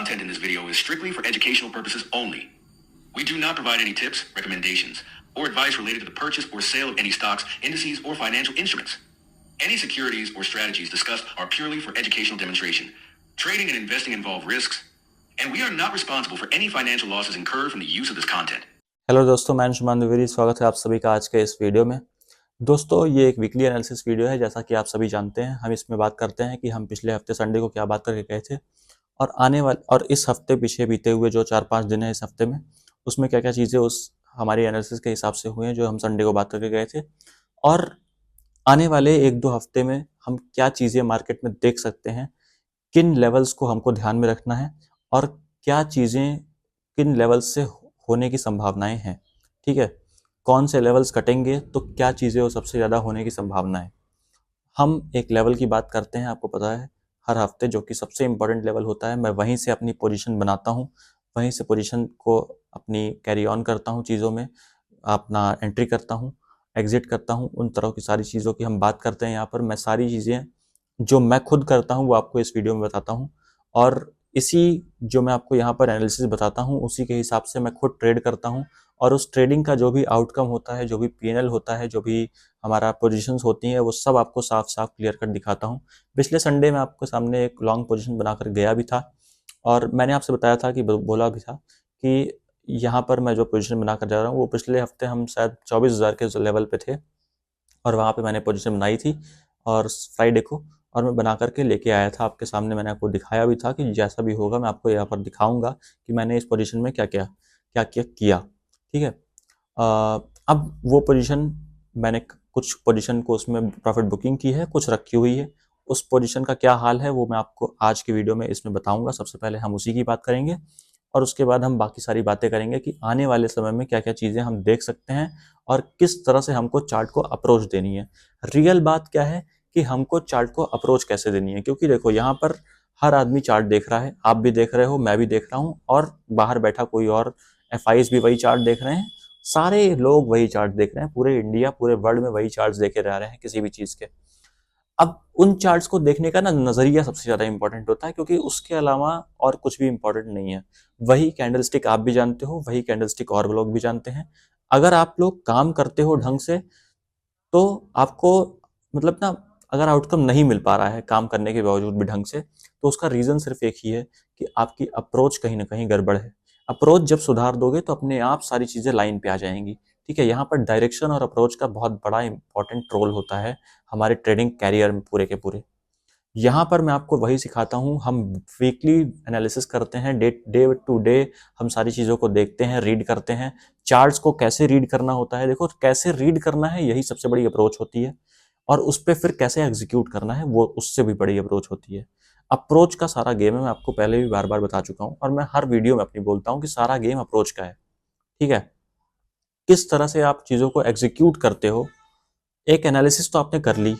content in this video is strictly for educational purposes only. We do not provide any tips, recommendations, or advice related to the purchase or sale of any stocks, indices, or financial instruments. Any securities or strategies discussed are purely for educational demonstration. Trading and investing involve risks, and we are not responsible for any financial losses incurred from the use of this content. Hello दोस्तों, मैं अंशुमान द्विवेदी। स्वागत है आप सभी का आज के इस वीडियो में। दोस्तों, ये एक वीकली एनालिसिस वीडियो है। जैसा कि आप सभी जानते हैं, हम इसमें बात करते हैं कि हम पिछले हफ्ते संडे को क्या बात करके गए थे और आने वाले और इस हफ्ते पीछे बीते हुए जो 4-5 दिन है इस हफ्ते में, उसमें क्या क्या चीज़ें उस हमारी एनालिसिस के हिसाब से हुई हैं जो हम संडे को बात करके गए थे, और आने वाले 1-2 हफ्ते में हम क्या चीज़ें मार्केट में देख सकते हैं, किन लेवल्स को हमको ध्यान में रखना है और क्या चीज़ें किन लेवल्स से होने की संभावनाएं हैं। ठीक है, कौन से लेवल्स कटेंगे तो क्या चीज़ें वो सबसे ज़्यादा होने की संभावना है। हम एक लेवल की बात करते हैं, आपको पता है, हर हफ्ते, जो कि सबसे इम्पोर्टेंट लेवल होता है। मैं वहीं से अपनी पोजीशन बनाता हूँ, वहीं से पोजीशन को अपनी कैरी ऑन करता हूँ, चीज़ों में अपना एंट्री करता हूँ, एग्जिट करता हूँ। उन तरह की सारी चीज़ों की हम बात करते हैं यहाँ पर। मैं सारी चीज़ें जो मैं खुद करता हूँ वो आपको इस वीडियो में बताता हूँ, और इसी जो मैं आपको यहाँ पर एनालिसिस बताता हूँ उसी के हिसाब से मैं खुद ट्रेड करता हूँ, और उस ट्रेडिंग का जो भी आउटकम होता है, जो भी पीएनएल होता है, जो भी हमारा पोजीशंस होती हैं, वो सब आपको साफ साफ क्लियर कर दिखाता हूँ। पिछले संडे में आपके सामने एक लॉन्ग पोजीशन बनाकर गया भी था, और मैंने आपसे बताया था कि बोला भी था कि यहाँ पर मैं जो पोजीशन बनाकर जा रहा हूँ वो पिछले हफ्ते हम शायद 24,000 के लेवल पे थे, और वहाँ पे मैंने पोजीशन बनाई थी और फ्राइडे को, और मैं बना करके लेके आया था आपके सामने। मैंने आपको दिखाया भी था कि जैसा भी होगा मैं आपको यहाँ पर दिखाऊंगा कि मैंने इस पोजीशन में क्या क्या किया। ठीक है, अब वो पोजीशन मैंने कुछ पोजीशन को उसमें प्रॉफिट बुकिंग की है, कुछ रखी हुई है। उस पोजीशन का क्या हाल है वो मैं आपको आज की वीडियो में इसमें बताऊंगा। सबसे पहले हम उसी की बात करेंगे, और उसके बाद हम बाकी सारी बातें करेंगे कि आने वाले समय में क्या क्या चीज़ें हम देख सकते हैं और किस तरह से हमको चार्ट को अप्रोच देनी है। रियल बात क्या है कि हमको चार्ट को अप्रोच कैसे देनी है, क्योंकि देखो यहाँ पर हर आदमी चार्ट देख रहा है, आप भी देख रहे हो, मैं भी देख रहा हूँ, और बाहर बैठा कोई और एफआईज भी वही चार्ट देख रहे हैं। सारे लोग वही चार्ट देख रहे हैं, पूरे इंडिया, पूरे वर्ल्ड में वही चार्ट्स देखे जा रहे हैं किसी भी चीज़ के। अब उन चार्ट्स को देखने का ना नजरिया सबसे ज्यादा इंपॉर्टेंट होता है, क्योंकि उसके अलावा और कुछ भी इंपॉर्टेंट नहीं है। वही कैंडलस्टिक आप भी जानते हो, वही कैंडलस्टिक और लोग भी जानते हैं। अगर आप लोग काम करते हो ढंग से तो आपको, मतलब ना, अगर आउटकम नहीं मिल पा रहा है काम करने के बावजूद भी ढंग से, तो उसका रीजन सिर्फ एक ही है कि आपकी अप्रोच कहीं ना कहीं गड़बड़ है। अप्रोच जब सुधार दोगे तो अपने आप सारी चीजें लाइन पे आ जाएंगी। ठीक है, यहाँ पर डायरेक्शन और अप्रोच का बहुत बड़ा इंपॉर्टेंट रोल होता है हमारे ट्रेडिंग कैरियर में पूरे के पूरे। यहाँ पर मैं आपको वही सिखाता हूँ। हम वीकली एनालिसिस करते हैं, डे टू डे हम सारी चीज़ों को देखते हैं, रीड करते हैं। चार्ट्स को कैसे रीड करना होता है, देखो कैसे रीड करना है, यही सबसे बड़ी अप्रोच होती है, और उस पर फिर कैसे एग्जीक्यूट करना है वो उससे भी बड़ी अप्रोच होती है। अप्रोच का सारा गेम है, मैं आपको पहले भी बार बार बता चुका हूँ, और मैं हर वीडियो में अपनी बोलता हूँ कि सारा गेम अप्रोच का है। ठीक है, किस तरह से आप चीज़ों को एग्जीक्यूट करते हो। एक एनालिसिस तो आपने कर ली,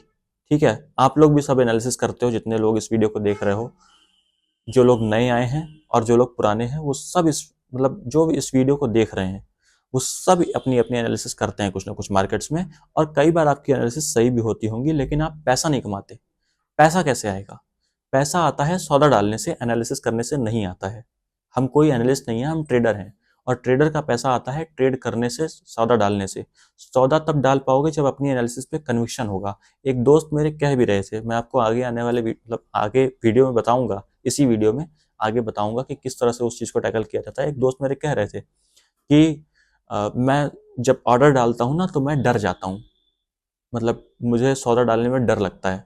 ठीक है, आप लोग भी सब एनालिसिस करते हो, जितने लोग इस वीडियो को देख रहे हो, जो लोग नए आए हैं और जो लोग पुराने हैं, वो सब इस, मतलब जो भी इस वीडियो को देख रहे हैं, वो सब अपनी अपनी एनालिसिस करते हैं कुछ ना कुछ मार्केट्स में, और कई बार आपकी एनालिसिस सही भी होती होंगी, लेकिन आप पैसा नहीं कमाते। पैसा कैसे आएगा? पैसा आता है सौदा डालने से, एनालिसिस करने से नहीं आता है। हम कोई एनालिस्ट नहीं है, हम ट्रेडर हैं, और ट्रेडर का पैसा आता है ट्रेड करने से, सौदा डालने से। सौदा तब डाल पाओगे जब अपनी एनालिसिस पे कन्विक्शन होगा। एक दोस्त मेरे कह भी रहे थे, मैं आपको आगे आने वाले मतलब आगे वीडियो में बताऊंगा, इसी वीडियो में आगे बताऊंगा कि किस तरह से उस चीज़ को टैकल किया जाता है। एक दोस्त मेरे कह रहे थे कि मैं जब ऑर्डर डालता हूँ ना तो मैं डर जाता हूँ, मतलब मुझे सौदा डालने में डर लगता है।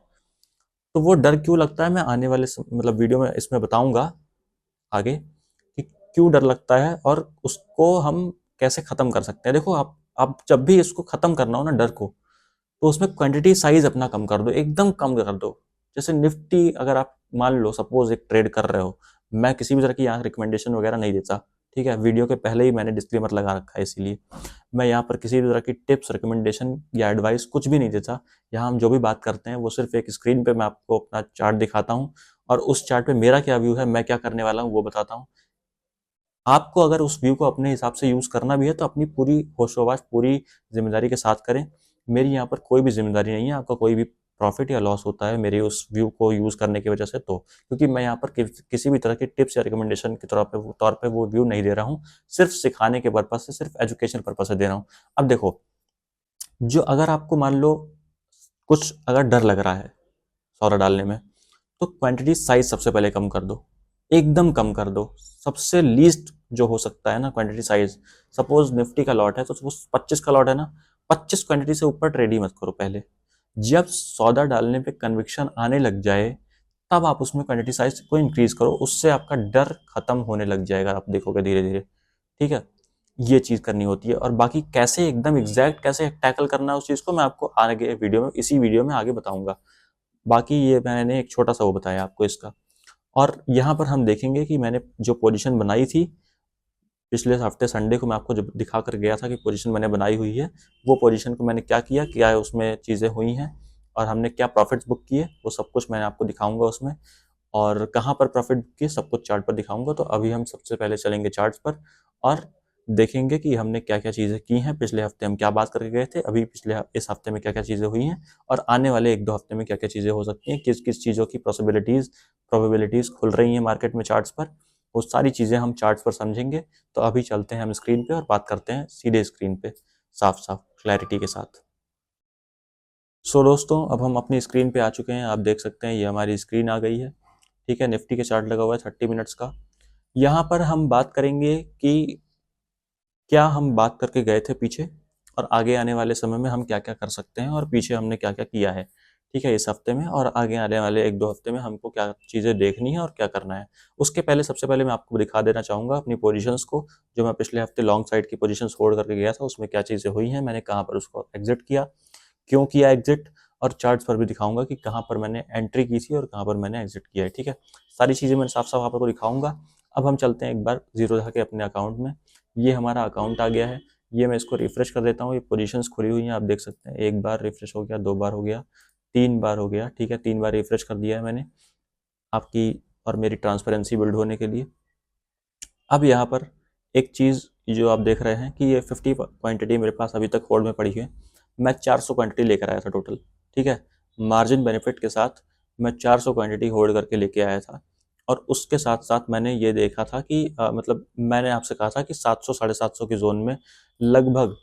तो वो डर क्यों लगता है मैं आने वाले मतलब वीडियो में इसमें बताऊंगा आगे कि क्यों डर लगता है और उसको हम कैसे खत्म कर सकते हैं। देखो, आप जब भी इसको खत्म करना हो ना, डर को, तो उसमें क्वांटिटी साइज अपना कम कर दो, एकदम कम कर दो। जैसे निफ्टी, अगर आप मान लो सपोज एक ट्रेड कर रहे हो, मैं किसी भी तरह की यहाँ रिकमेंडेशन वगैरह नहीं देता, ठीक है, वीडियो के पहले ही मैंने डिस्क्लेमर लगा रखा है, इसीलिए मैं यहाँ पर किसी भी तरह की टिप्स, रिकमेंडेशन या एडवाइस कुछ भी नहीं देता। यहाँ हम जो भी बात करते हैं वो सिर्फ एक स्क्रीन पे मैं आपको अपना चार्ट दिखाता हूँ, और उस चार्ट पे मेरा क्या व्यू है, मैं क्या करने वाला हूँ वो बताता हूँ। आपको अगर उस व्यू को अपने हिसाब से यूज करना भी है तो अपनी पूरी होशोबाश, पूरी जिम्मेदारी के साथ करें। मेरी यहाँ पर कोई भी जिम्मेदारी नहीं है आपका कोई भी प्रॉफिट या लॉस होता है मेरी उस व्यू को यूज़ करने की वजह से, तो क्योंकि मैं यहाँ पर किसी भी तरह की टिप्स या रिकमेंडेशन के तौर पे वो व्यू नहीं दे रहा हूँ, सिर्फ सिखाने के पर्पज से, सिर्फ एजुकेशन पर्पज से दे रहा हूँ। अब देखो, जो अगर आपको मान लो कुछ अगर डर लग रहा है सौदा डालने में, तो क्वांटिटी साइज सबसे पहले कम कर दो, एकदम कम कर दो। सबसे लीस्ट जो हो सकता है ना क्वांटिटी साइज, सपोज निफ्टी का लॉट है तो सपोज 25 का लॉट है ना, 25 क्वांटिटी से ऊपर ट्रेड ही मत करो पहले। जब सौदा डालने पे कन्विक्शन आने लग जाए तब आप उसमें क्वांटिटी साइज को इंक्रीज करो, उससे आपका डर खत्म होने लग जाएगा, आप देखोगे धीरे धीरे। ठीक है, ये चीज करनी होती है। और बाकी कैसे एकदम एग्जैक्ट कैसे टैकल करना है उस चीज को मैं आपको आगे वीडियो में, इसी वीडियो में आगे बताऊंगा। बाकी ये मैंने एक छोटा सा वो बताया आपको इसका। और यहाँ पर हम देखेंगे कि मैंने जो पोजीशन बनाई थी पिछले हफ्ते संडे को, मैं आपको जब दिखा कर गया था कि पोजीशन मैंने बनाई हुई है, वो पोजीशन को मैंने क्या किया, क्या है उसमें चीज़ें हुई हैं और हमने क्या प्रॉफिट्स बुक किए, वो सब कुछ मैंने आपको दिखाऊंगा उसमें। और कहाँ पर प्रॉफिट बुक किए सब कुछ चार्ट पर दिखाऊंगा। तो अभी हम सबसे पहले चलेंगे चार्ट्स पर और देखेंगे कि हमने क्या क्या चीज़ें की हैं, पिछले हफ्ते हम क्या बात करके गए थे, अभी इस हफ्ते में क्या क्या चीज़ें हुई हैं और आने वाले 1-2 हफ्ते में क्या क्या चीज़ें हो सकती हैं, किस किस चीज़ों की प्रोबेबिलिटीज़ खुल रही हैं मार्केट में चार्ट्स पर, वो सारी चीज़ें हम चार्ट्स पर समझेंगे। तो अभी चलते हैं हम स्क्रीन पे और बात करते हैं सीधे स्क्रीन पे, साफ साफ क्लैरिटी के साथ। सो दोस्तों, अब हम अपनी स्क्रीन पे आ चुके हैं, आप देख सकते हैं ये हमारी स्क्रीन आ गई है। ठीक है, निफ्टी के चार्ट लगा हुआ है 30 मिनट्स का। यहाँ पर हम बात करेंगे कि क्या हम बात करके गए थे पीछे और आगे आने वाले समय में हम क्या क्या कर सकते हैं और पीछे हमने क्या क्या किया है। ठीक है, इस हफ्ते में और आगे आने वाले 1-2 हफ्ते में हमको क्या चीज़ें देखनी है और क्या करना है। उसके पहले सबसे पहले मैं आपको दिखा देना चाहूँगा अपनी पोजीशंस को, जो मैं पिछले हफ्ते लॉन्ग साइड की पोजीशंस होल्ड करके गया था, उसमें क्या चीज़ें हुई हैं, मैंने कहाँ पर उसको एग्जिट किया, क्यों किया एग्जिट, और चार्ट्स पर भी दिखाऊंगा कि कहाँ पर मैंने एंट्री की थी और कहाँ पर मैंने एग्जिट किया है। ठीक है, सारी चीज़ें मैं साफ साफ आपको दिखाऊंगा। अब हम चलते हैं एक बार जीरो के अपने अकाउंट में। ये हमारा अकाउंट आ गया है, ये मैं इसको रिफ्रेश कर देता हूँ। ये पोजीशंस खुली हुई हैं, आप देख सकते हैं, एक बार रिफ्रेश हो गया, 2 बार हो गया, 3 बार हो गया। ठीक है, 3 बार रिफ्रेश कर दिया है मैंने आपकी और मेरी ट्रांसपेरेंसी बिल्ड होने के लिए। अब यहाँ पर एक चीज़ जो आप देख रहे हैं कि ये 50 क्वांटिटी मेरे पास अभी तक होल्ड में पड़ी है। मैं 400 क्वांटिटी लेकर आया था टोटल। ठीक है, मार्जिन बेनिफिट के साथ मैं 400 क्वांटिटी होल्ड करके लेके आया था। और उसके साथ साथ मैंने ये देखा था कि मतलब मैंने आपसे कहा था कि 700 साढ़े 700 की जोन में लगभग,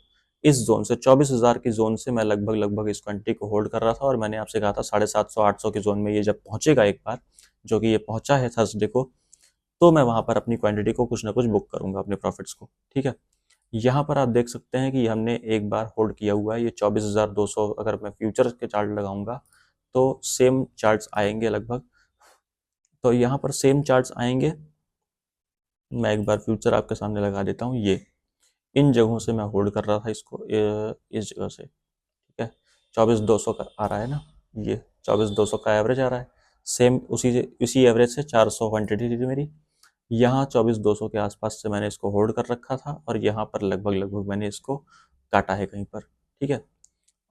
इस जोन से 24,000 की जोन से मैं लगभग लगभग इस क्वांटिटी को होल्ड कर रहा था। और मैंने आपसे कहा था 750 800 की जोन में ये जब पहुंचेगा एक बार, जो कि ये पहुंचा है थर्सडे को, तो मैं वहां पर अपनी क्वांटिटी को कुछ ना कुछ बुक करूंगा, अपने प्रॉफिट्स को। ठीक है, यहाँ पर आप देख सकते हैं कि हमने एक बार होल्ड किया हुआ है ये 24,200। अगर मैं फ्यूचर के चार्ट लगाऊंगा तो सेम चार्ट्स आएंगे लगभग, तो यहाँ पर सेम चार्ट्स आएंगे। मैं एक बार फ्यूचर आपके सामने लगा देता हूँ, ये इन जगहों से मैं होल्ड कर रहा था इसको, इस जगह से। ठीक है, 24,200 का आ रहा है ना, ये 24,200 का एवरेज आ रहा है, सेम उसी एवरेज से 400 क्वांटिटी थी मेरी। यहाँ 24,200 के आसपास से मैंने इसको होल्ड कर रखा था और यहाँ पर लगभग लगभग मैंने इसको काटा है कहीं पर। ठीक है,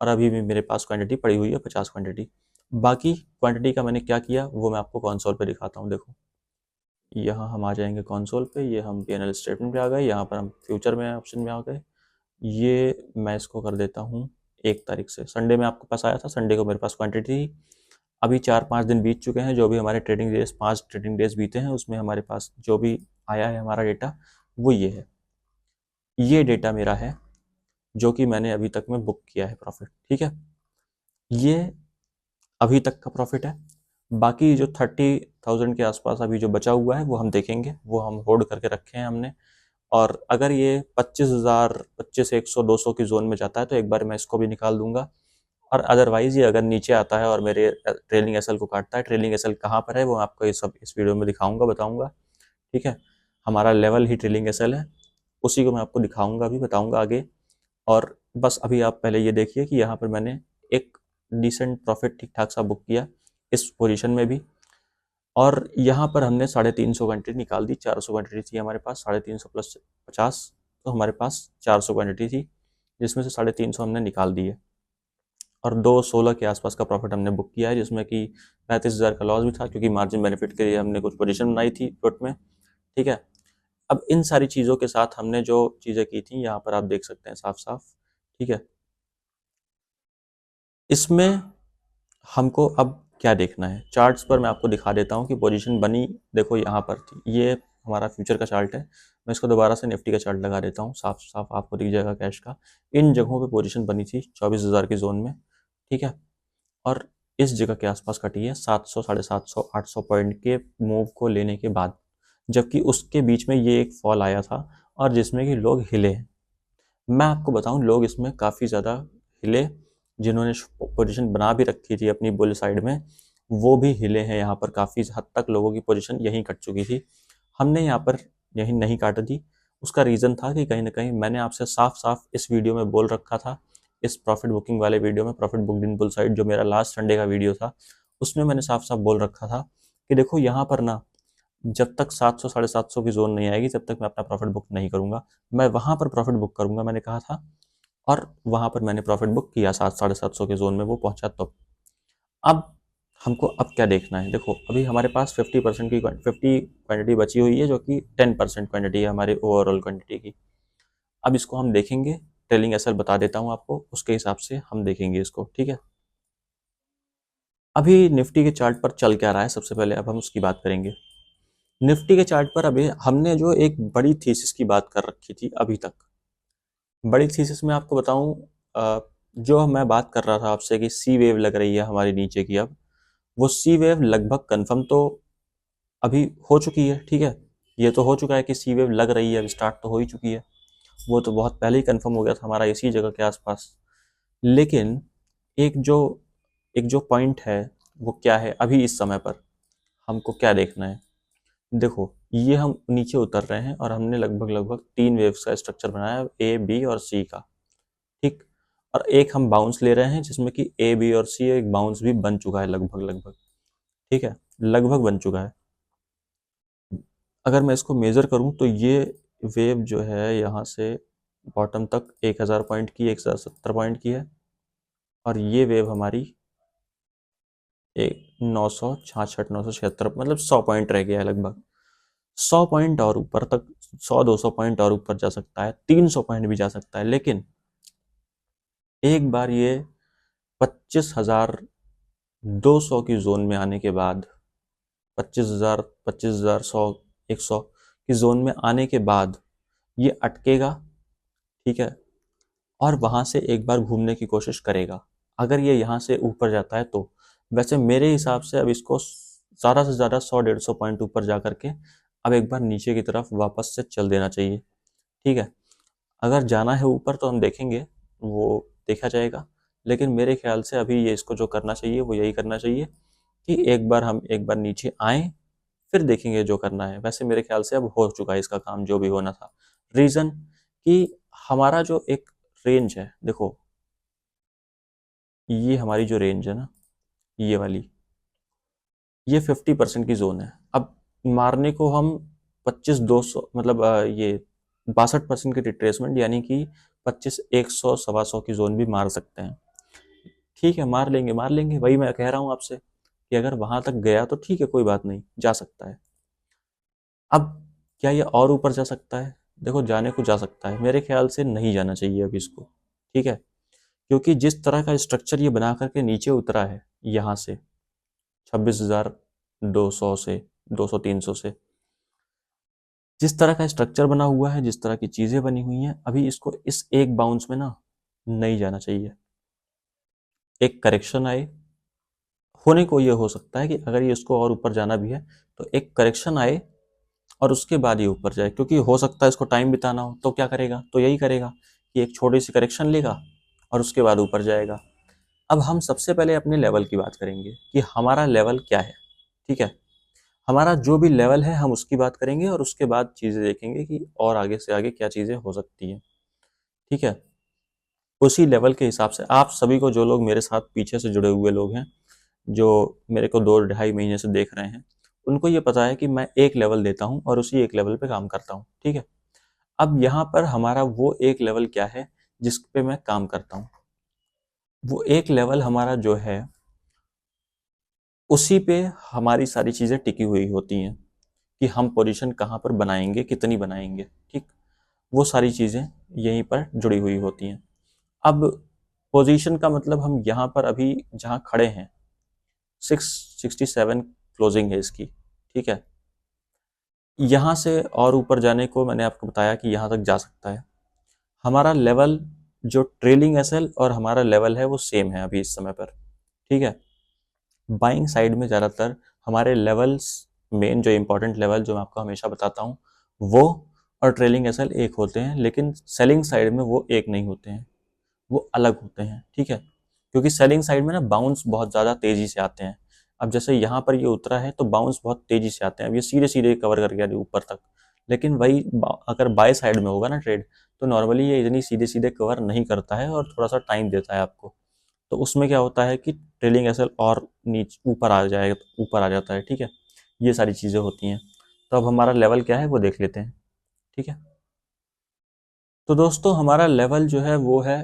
और अभी भी मेरे पास क्वांटिटी पड़ी हुई है 50 क्वांटिटी। बाकी क्वांटिटी का मैंने क्या किया वो मैं आपको कंसोल पे दिखाता हूँ। देखो, यहाँ हम आ जाएंगे कंसोल पे, ये हम पीएनएल स्टेटमेंट पे आ गए, यहाँ पर हम फ्यूचर में ऑप्शन में आ गए। ये मैं इसको कर देता हूँ 1 तारीख से, संडे में आपके पास आया था, संडे को मेरे पास क्वांटिटी थी। अभी 4-5 दिन बीत चुके हैं, जो भी हमारे ट्रेडिंग डेज 5 ट्रेडिंग डेज बीते हैं उसमें हमारे पास जो भी आया है हमारा डेटा, वो ये है। ये डेटा मेरा है जो कि मैंने अभी तक में बुक किया है प्रॉफिट। ठीक है, ये अभी तक का प्रॉफिट है। बाकी जो 30,000 के आसपास अभी जो बचा हुआ है वो हम देखेंगे, वो हम होल्ड करके रखे हैं हमने। और अगर ये 25,000, 25, 100, 200 की जोन में जाता है तो एक बार मैं इसको भी निकाल दूंगा। और अदरवाइज ये अगर नीचे आता है और मेरे ट्रेलिंग एसएल को काटता है, ट्रेलिंग एसएल कहाँ पर है वो आपको ये सब इस वीडियो में दिखाऊंगा, बताऊंगा। ठीक है, हमारा लेवल ही ट्रेलिंग एसएल है, उसी को मैं आपको दिखाऊंगा, अभी बताऊंगा आगे। और बस अभी आप पहले ये देखिए कि यहाँ पर मैंने एक डिसेंट प्रॉफिट ठीक ठाक सा बुक किया इस पोजीशन में भी। और यहाँ पर हमने 350 क्वांटिटी निकाल दी, 400 क्वांटिटी थी हमारे पास, 350 प्लस 50, तो हमारे पास 400 क्वांटिटी थी, जिसमें से 350 हमने निकाल दी है। और 216 के आसपास का प्रॉफिट हमने बुक किया है, जिसमें कि 35,000 का लॉस भी था, क्योंकि मार्जिन बेनिफिट के लिए हमने कुछ पोजीशन बनाई थी पुट में। ठीक है, अब इन सारी चीज़ों के साथ हमने जो चीज़ें की थी यहाँ पर आप देख सकते हैं साफ साफ। ठीक है, इसमें हमको अब क्या देखना है, चार्ट्स पर मैं आपको दिखा देता हूँ कि पोजीशन बनी, देखो यहाँ पर थी, ये हमारा फ्यूचर का चार्ट है। मैं इसको दोबारा से निफ्टी का चार्ट लगा देता हूँ, साफ साफ आपको दिख जाएगा कैश का। इन जगहों पे पोजीशन बनी थी 24,000 की जोन में, ठीक है, और इस जगह के आसपास कटी है 700, 750, 800 पॉइंट के मूव को लेने के बाद, जबकि उसके बीच में ये एक फॉल आया था और जिसमें कि लोग हिले। मैं आपको बताऊं, लोग इसमें काफ़ी ज़्यादा हिले, जिन्होंने पोजीशन बना भी रखी थी अपनी बुल साइड में, वो भी हिले हैं। यहाँ पर काफ़ी हद तक लोगों की पोजीशन यहीं कट चुकी थी। हमने यहाँ पर यहीं नहीं काट दी। उसका रीज़न था कि कहीं ना कहीं मैंने आपसे साफ साफ इस वीडियो में बोल रखा था, इस प्रॉफिट बुकिंग वाले वीडियो में, profit book in bull side जो मेरा लास्ट संडे का वीडियो था, उसमें मैंने साफ साफ बोल रखा था कि देखो यहाँ पर ना, जब तक 700, 750 की जोन नहीं आएगी तब तक मैं अपना प्रॉफिट बुक नहीं करूंगा, मैं वहां पर प्रॉफिट बुक करूंगा, मैंने कहा था। और वहां पर मैंने प्रॉफिट बुक किया 700, 750 के जोन में वो पहुंचा। तो अब हमको अब क्या देखना है, देखो अभी हमारे पास 50% की 50 क्वांटिटी बची हुई है, जो कि 10% क्वांटिटी है हमारे ओवरऑल क्वांटिटी की। अब इसको हम देखेंगे, ट्रेलिंग एसएल बता देता हूँ आपको, उसके हिसाब से हम देखेंगे इसको, ठीक है। अभी निफ्टी के चार्ट पर चल क्या रहा है, सबसे पहले अब हम उसकी बात करेंगे। निफ्टी के चार्ट पर अभी हमने जो एक बड़ी थीसिस की बात कर रखी थी अभी तक, बड़ी थीसिस में आपको बताऊं, जो मैं बात कर रहा था आपसे कि सी वेव लग रही है हमारी नीचे की, अब वो सी वेव लगभग कंफर्म तो अभी हो चुकी है, ठीक है। ये तो हो चुका है कि सी वेव लग रही है, अब स्टार्ट तो हो ही चुकी है, वो तो बहुत पहले ही कंफर्म हो गया था हमारा इसी जगह के आसपास। लेकिन एक जो एक जो पॉइंट है वो क्या है, अभी इस समय पर हमको क्या देखना है। देखो ये हम नीचे उतर रहे हैं और हमने लगभग लगभग 3 वेव्स का स्ट्रक्चर बनाया है, ए बी और सी का, ठीक। और एक हम बाउंस ले रहे हैं जिसमें कि ए बी और सी एक बाउंस भी बन चुका है लगभग लगभग, ठीक है, लगभग बन चुका है। अगर मैं इसको मेजर करूं तो ये वेव जो है यहाँ से बॉटम तक 1000 पॉइंट की, 1070 पॉइंट की है, और ये वेव हमारी एक 966, 976, मतलब 100 पॉइंट रह गया है लगभग। 100 पॉइंट और ऊपर तक, 100-200 पॉइंट और ऊपर जा सकता है, 300 पॉइंट भी जा सकता है, लेकिन एक बार ये 25,200 की जोन में आने के बाद, 25,000, 25,000, 100, 100 की जोन में आने के बाद ये अटकेगा, ठीक है, और वहां से एक बार घूमने की कोशिश करेगा। अगर ये यहाँ से ऊपर जाता है तो, वैसे मेरे हिसाब से अब इसको ज़्यादा से ज़्यादा 100-150 पॉइंट ऊपर जा करके अब एक बार नीचे की तरफ वापस से चल देना चाहिए, ठीक है। अगर जाना है ऊपर तो हम देखेंगे, वो देखा जाएगा, लेकिन मेरे ख्याल से अभी ये इसको जो करना चाहिए वो यही करना चाहिए कि हम एक बार नीचे आएँ, फिर देखेंगे जो करना है। वैसे मेरे ख्याल से अब हो चुका है इसका काम, जो भी होना था। रीज़न कि हमारा जो एक रेंज है, देखो ये हमारी जो रेंज है ना, ये वाली, ये 50% की जोन है। अब मारने को हम 25-200, मतलब ये 62% की रिट्रेसमेंट, यानी कि 25-100, 125 की जोन भी मार सकते हैं, ठीक है, मार लेंगे, मार लेंगे, वही मैं कह रहा हूँ आपसे कि अगर वहां तक गया तो ठीक है, कोई बात नहीं, जा सकता है। अब क्या ये और ऊपर जा सकता है, देखो जाने को जा सकता है, मेरे ख्याल से नहीं जाना चाहिए अभी इसको, ठीक है, क्योंकि जिस तरह का स्ट्रक्चर ये बना करके नीचे उतरा है यहाँ से 26,200 से, 200-300 से, जिस तरह का स्ट्रक्चर बना हुआ है, जिस तरह की चीज़ें बनी हुई हैं, अभी इसको इस एक बाउंस में ना नहीं जाना चाहिए। एक करेक्शन आए, होने को ये हो सकता है कि अगर ये इसको और ऊपर जाना भी है तो एक करेक्शन आए और उसके बाद ये ऊपर जाए, क्योंकि हो सकता है इसको टाइम बिताना हो, तो क्या करेगा, तो यही करेगा कि एक छोटी सी करेक्शन लेगा और उसके बाद ऊपर जाएगा। अब हम सबसे पहले अपने लेवल की बात करेंगे कि हमारा लेवल क्या है, ठीक है, हमारा जो भी लेवल है हम उसकी बात करेंगे और उसके बाद चीज़ें देखेंगे कि और आगे से आगे क्या चीज़ें हो सकती हैं, ठीक है। उसी लेवल के हिसाब से आप सभी को, जो लोग मेरे साथ पीछे से जुड़े हुए लोग हैं, जो मेरे को 2-2.5 महीने से देख रहे हैं, उनको ये पता है कि मैं एक लेवल देता हूँ और उसी एक लेवल पे काम करता हूँ, ठीक है। अब यहाँ पर हमारा वो एक लेवल क्या है जिस पे मैं काम करता हूँ, वो एक लेवल हमारा जो है उसी पे हमारी सारी चीज़ें टिकी हुई होती हैं कि हम पोजीशन कहाँ पर बनाएंगे, कितनी बनाएंगे, ठीक, वो सारी चीज़ें यहीं पर जुड़ी हुई होती हैं। अब पोजीशन का मतलब हम यहाँ पर अभी जहाँ खड़े हैं 667 क्लोजिंग है इसकी, ठीक है। यहाँ से और ऊपर जाने को मैंने आपको बताया कि यहाँ तक जा सकता है। हमारा लेवल जो ट्रेलिंग एसएल और हमारा लेवल है वो सेम है अभी इस समय पर, ठीक है। बाइंग साइड में ज़्यादातर हमारे लेवल्स, मेन जो इंपॉर्टेंट लेवल जो मैं आपको हमेशा बताता हूँ, वो और ट्रेलिंग एसएल एक होते हैं, लेकिन सेलिंग साइड में वो एक नहीं होते हैं, वो अलग होते हैं, ठीक है। क्योंकि सेलिंग साइड में ना बाउंस बहुत ज़्यादा तेज़ी से आते हैं। अब जैसे यहाँ पर ये उतरा है तो बाउंस बहुत तेज़ी से आते हैं, अब ये सीधे सीधे कवर कर गया ऊपर तक। लेकिन वही अगर बाय साइड में होगा ना ट्रेड, तो नॉर्मली ये इतनी सीधे सीधे कवर नहीं करता है और थोड़ा सा टाइम देता है आपको। तो उसमें क्या होता है कि ट्रेलिंग एसएल और नीचे ऊपर आ जाएगा, ऊपर आ जाता है, ठीक है। ये सारी चीज़ें होती हैं। तो अब हमारा लेवल क्या है वो देख लेते हैं, ठीक है। तो दोस्तों हमारा लेवल जो है वो है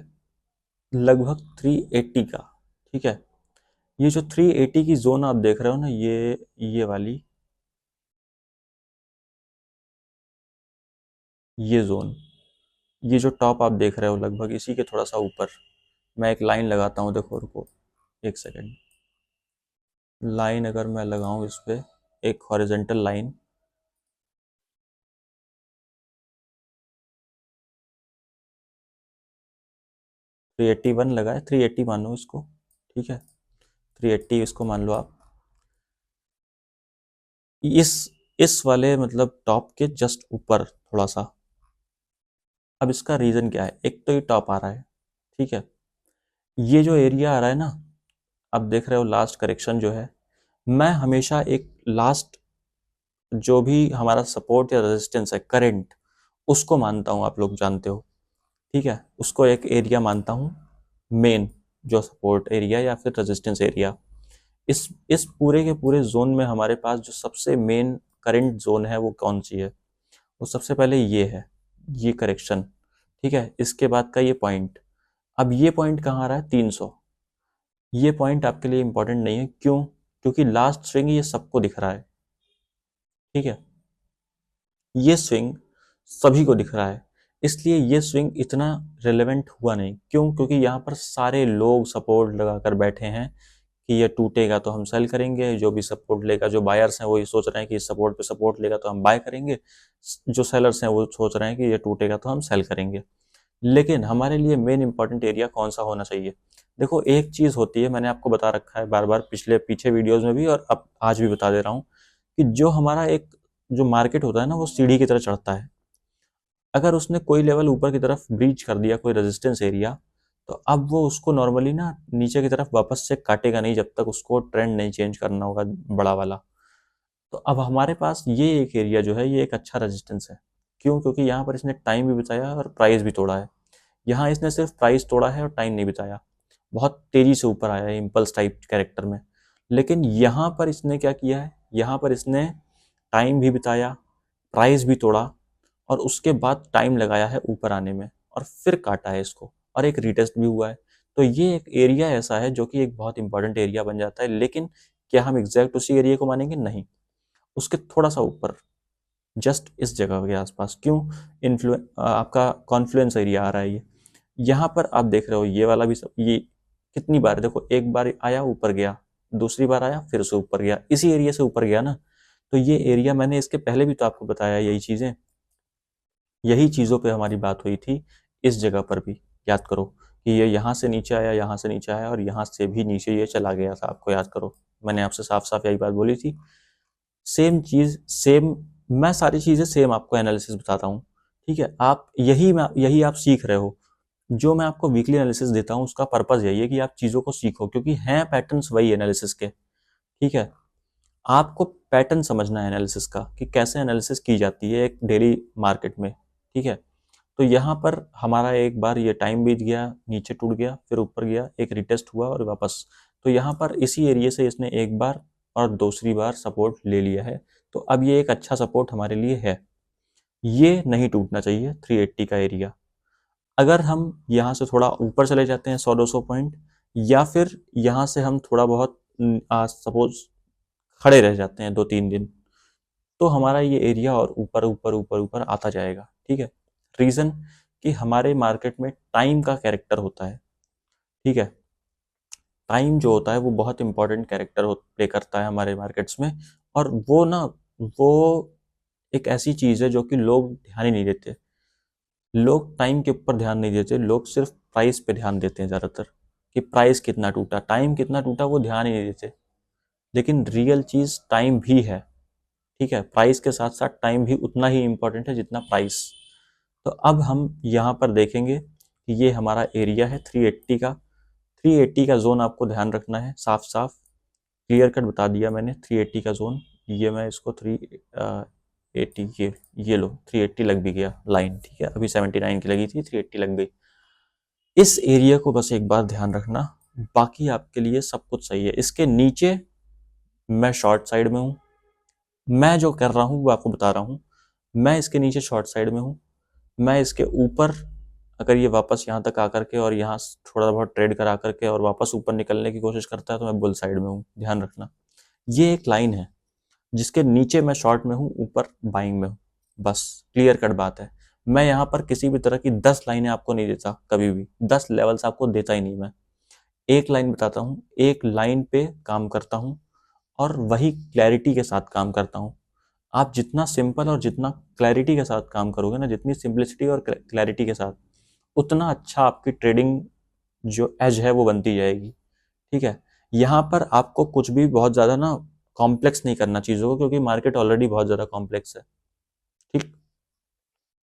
लगभग 380 का, ठीक है। ये जो 380 की जोन आप देख रहे हो ना, ये वाली, ये जोन, ये जो टॉप आप देख रहे हो लगभग इसी के थोड़ा सा ऊपर, मैं एक लाइन लगाता हूँ, देखो रुको एक सेकेंड। लाइन अगर मैं लगाऊं इस पे, एक हॉरिजेंटल लाइन, 381 लगा है, 380 मान लो इसको, ठीक है। 380 इसको मान लो आप। इस इस वाले मतलब टॉप के जस्ट ऊपर थोड़ा सा। अब इसका रीज़न क्या है, एक तो ये टॉप आ रहा है, ठीक है। ये जो एरिया आ रहा है ना, अब देख रहे हो लास्ट करेक्शन जो है, मैं हमेशा एक लास्ट जो भी हमारा सपोर्ट या रेजिस्टेंस है करंट, उसको मानता हूँ, आप लोग जानते हो, ठीक है। उसको एक एरिया मानता हूँ मेन, जो सपोर्ट एरिया या फिर रेजिस्टेंस एरिया। इस पूरे के पूरे जोन में हमारे पास जो सबसे मेन करंट जोन है वो कौन सी है, वो सबसे पहले ये है, ये करेक्शन, ठीक है। इसके बाद का ये पॉइंट, अब ये पॉइंट कहाँ आ रहा है, 300। ये पॉइंट आपके लिए इंपॉर्टेंट नहीं है, क्यों, क्योंकि लास्ट स्विंग ये सबको दिख रहा है, ठीक है। ये स्विंग सभी को दिख रहा है, इसलिए ये स्विंग इतना रिलेवेंट हुआ नहीं, क्यों, क्योंकि यहाँ पर सारे लोग सपोर्ट लगाकर बैठे हैं कि ये टूटेगा तो हम सेल करेंगे, जो भी सपोर्ट लेगा, जो बायर्स हैं वो ये सोच रहे हैं कि इस सपोर्ट पे सपोर्ट लेगा तो हम बाय करेंगे, जो सेलर्स हैं वो सोच रहे हैं कि ये टूटेगा तो हम सेल करेंगे। लेकिन हमारे लिए मेन इंपॉर्टेंट एरिया कौन सा होना चाहिए, देखो एक चीज़ होती है, मैंने आपको बता रखा है बार बार पिछले पीछे वीडियोज़ में भी और अब आज भी बता दे रहा हूँ, कि जो हमारा एक जो मार्केट होता है ना, वो सीढ़ी की तरह चढ़ता है। अगर उसने कोई लेवल ऊपर की तरफ ब्रीच कर दिया, कोई रेजिस्टेंस एरिया, तो अब वो उसको नॉर्मली ना नीचे की तरफ वापस से काटेगा नहीं, जब तक उसको ट्रेंड नहीं चेंज करना होगा बड़ा वाला। तो अब हमारे पास ये एक एरिया जो है, ये एक अच्छा रेजिस्टेंस है, क्यों, क्योंकि यहाँ पर इसने टाइम भी बचाया और प्राइस भी तोड़ा है। यहाँ इसने सिर्फ प्राइस तोड़ा है और टाइम नहीं बिताया, बहुत तेजी से ऊपर आया है इम्पल्स टाइप कैरेक्टर में। लेकिन यहाँ पर इसने क्या किया है, यहाँ पर इसने टाइम भी बिताया, प्राइस भी तोड़ा, और उसके बाद टाइम लगाया है ऊपर आने में, और फिर काटा है इसको, और एक रिटेस्ट भी हुआ है। तो ये एक एरिया ऐसा है जो कि एक बहुत इंपॉर्टेंट एरिया बन जाता है। लेकिन क्या हम एग्जैक्ट उसी एरिया को मानेंगे, नहीं, उसके थोड़ा सा ऊपर, जस्ट इस जगह के आसपास, क्यों, आपका कॉन्फ्लुएंस एरिया आ रहा है ये। यहाँ पर आप देख रहे हो ये वाला भी ये कितनी बार, देखो एक बार आया ऊपर गया, दूसरी बार आया फिर से ऊपर गया, इसी एरिया से ऊपर गया ना। तो ये एरिया मैंने इसके पहले भी तो आपको बताया, यही चीज़ें, यही चीज़ों पे हमारी बात हुई थी इस जगह पर भी, याद करो कि ये यहाँ से नीचे आया, यहाँ से नीचे आया और यहाँ से भी नीचे ये चला गया था, आपको याद करो, मैंने आपसे साफ साफ यही बात बोली थी। सेम चीज़ सेम, मैं सारी चीज़ें सेम आपको एनालिसिस बताता हूँ, ठीक है। आप यही आप सीख रहे हो, जो मैं आपको वीकली एनालिसिस देता हूँ उसका पर्पज़ यही है कि आप चीज़ों को सीखो, क्योंकि हैं पैटर्न्स वही एनालिसिस के, ठीक है। आपको पैटर्न समझना है एनालिसिस का, कि कैसे एनालिसिस की जाती है एक डेली मार्केट में, ठीक है। तो यहाँ पर हमारा एक बार ये टाइम बीत गया, नीचे टूट गया, फिर ऊपर गया, एक रिटेस्ट हुआ और वापस। तो यहाँ पर इसी एरिया से इसने एक बार और दूसरी बार सपोर्ट ले लिया है, तो अब ये एक अच्छा सपोर्ट हमारे लिए है। ये नहीं टूटना चाहिए 380 का एरिया। अगर हम यहाँ से थोड़ा ऊपर चले जाते हैं 100-200 पॉइंट, या फिर यहाँ से हम थोड़ा बहुत सपोज खड़े रह जाते हैं 2-3 दिन, तो हमारा ये एरिया और ऊपर ऊपर ऊपर ऊपर आता जाएगा, ठीक है। रीज़न कि हमारे मार्केट में टाइम का कैरेक्टर होता है, ठीक है। टाइम जो होता है वो बहुत इंपॉर्टेंट कैरेक्टर प्ले करता है हमारे मार्केट्स में। और वो एक ऐसी चीज़ है जो कि लोग ध्यान ही नहीं देते। लोग टाइम के ऊपर ध्यान नहीं देते, लोग सिर्फ प्राइस पे ध्यान देते हैं ज़्यादातर, कि प्राइस कितना टूटा, टाइम कितना टूटा वो ध्यान ही नहीं देते। लेकिन रियल चीज़ टाइम भी है, ठीक है। प्राइस के साथ साथ टाइम भी उतना ही इम्पोर्टेंट है जितना प्राइस। तो अब हम यहाँ पर देखेंगे कि ये हमारा एरिया है 380 का। 380 का जोन आपको ध्यान रखना है, साफ साफ क्लियर कट बता दिया मैंने। 380 का जोन, ये मैं इसको 380, ये लो 380 लग भी गया लाइन, ठीक है। अभी 79 की लगी थी, 380 लग गई। इस एरिया को बस एक बार ध्यान रखना, बाकी आपके लिए सब कुछ सही है। इसके नीचे मैं शॉर्ट साइड में हूँ, मैं जो कर रहा हूँ वो आपको बता रहा हूँ। मैं इसके नीचे शॉर्ट साइड में हूँ, मैं इसके ऊपर अगर ये वापस यहाँ तक आकर के और यहाँ थोड़ा बहुत ट्रेड करा करके और वापस ऊपर निकलने की कोशिश करता है तो मैं बुल साइड में हूँ, ध्यान रखना। ये एक लाइन है जिसके नीचे मैं शॉर्ट में हूँ, ऊपर बाइंग में हूँ, बस क्लियर कट बात है। मैं यहाँ पर किसी भी तरह की 10 लाइनें आपको नहीं देता, कभी भी 10 लेवल्स आपको देता ही नहीं। मैं एक लाइन बताता हूँ, एक लाइन पे काम करता हूँ और वही क्लैरिटी के साथ काम करता हूँ। आप जितना सिंपल और जितना क्लैरिटी के साथ काम करोगे ना, जितनी सिंपलिसिटी और क्लैरिटी के साथ, उतना अच्छा आपकी ट्रेडिंग जो एज है वो बनती जाएगी, ठीक है। यहाँ पर आपको कुछ भी बहुत ज़्यादा ना कॉम्प्लेक्स नहीं करना चीज़ों को, क्योंकि मार्केट ऑलरेडी बहुत ज़्यादा कॉम्प्लेक्स है, ठीक।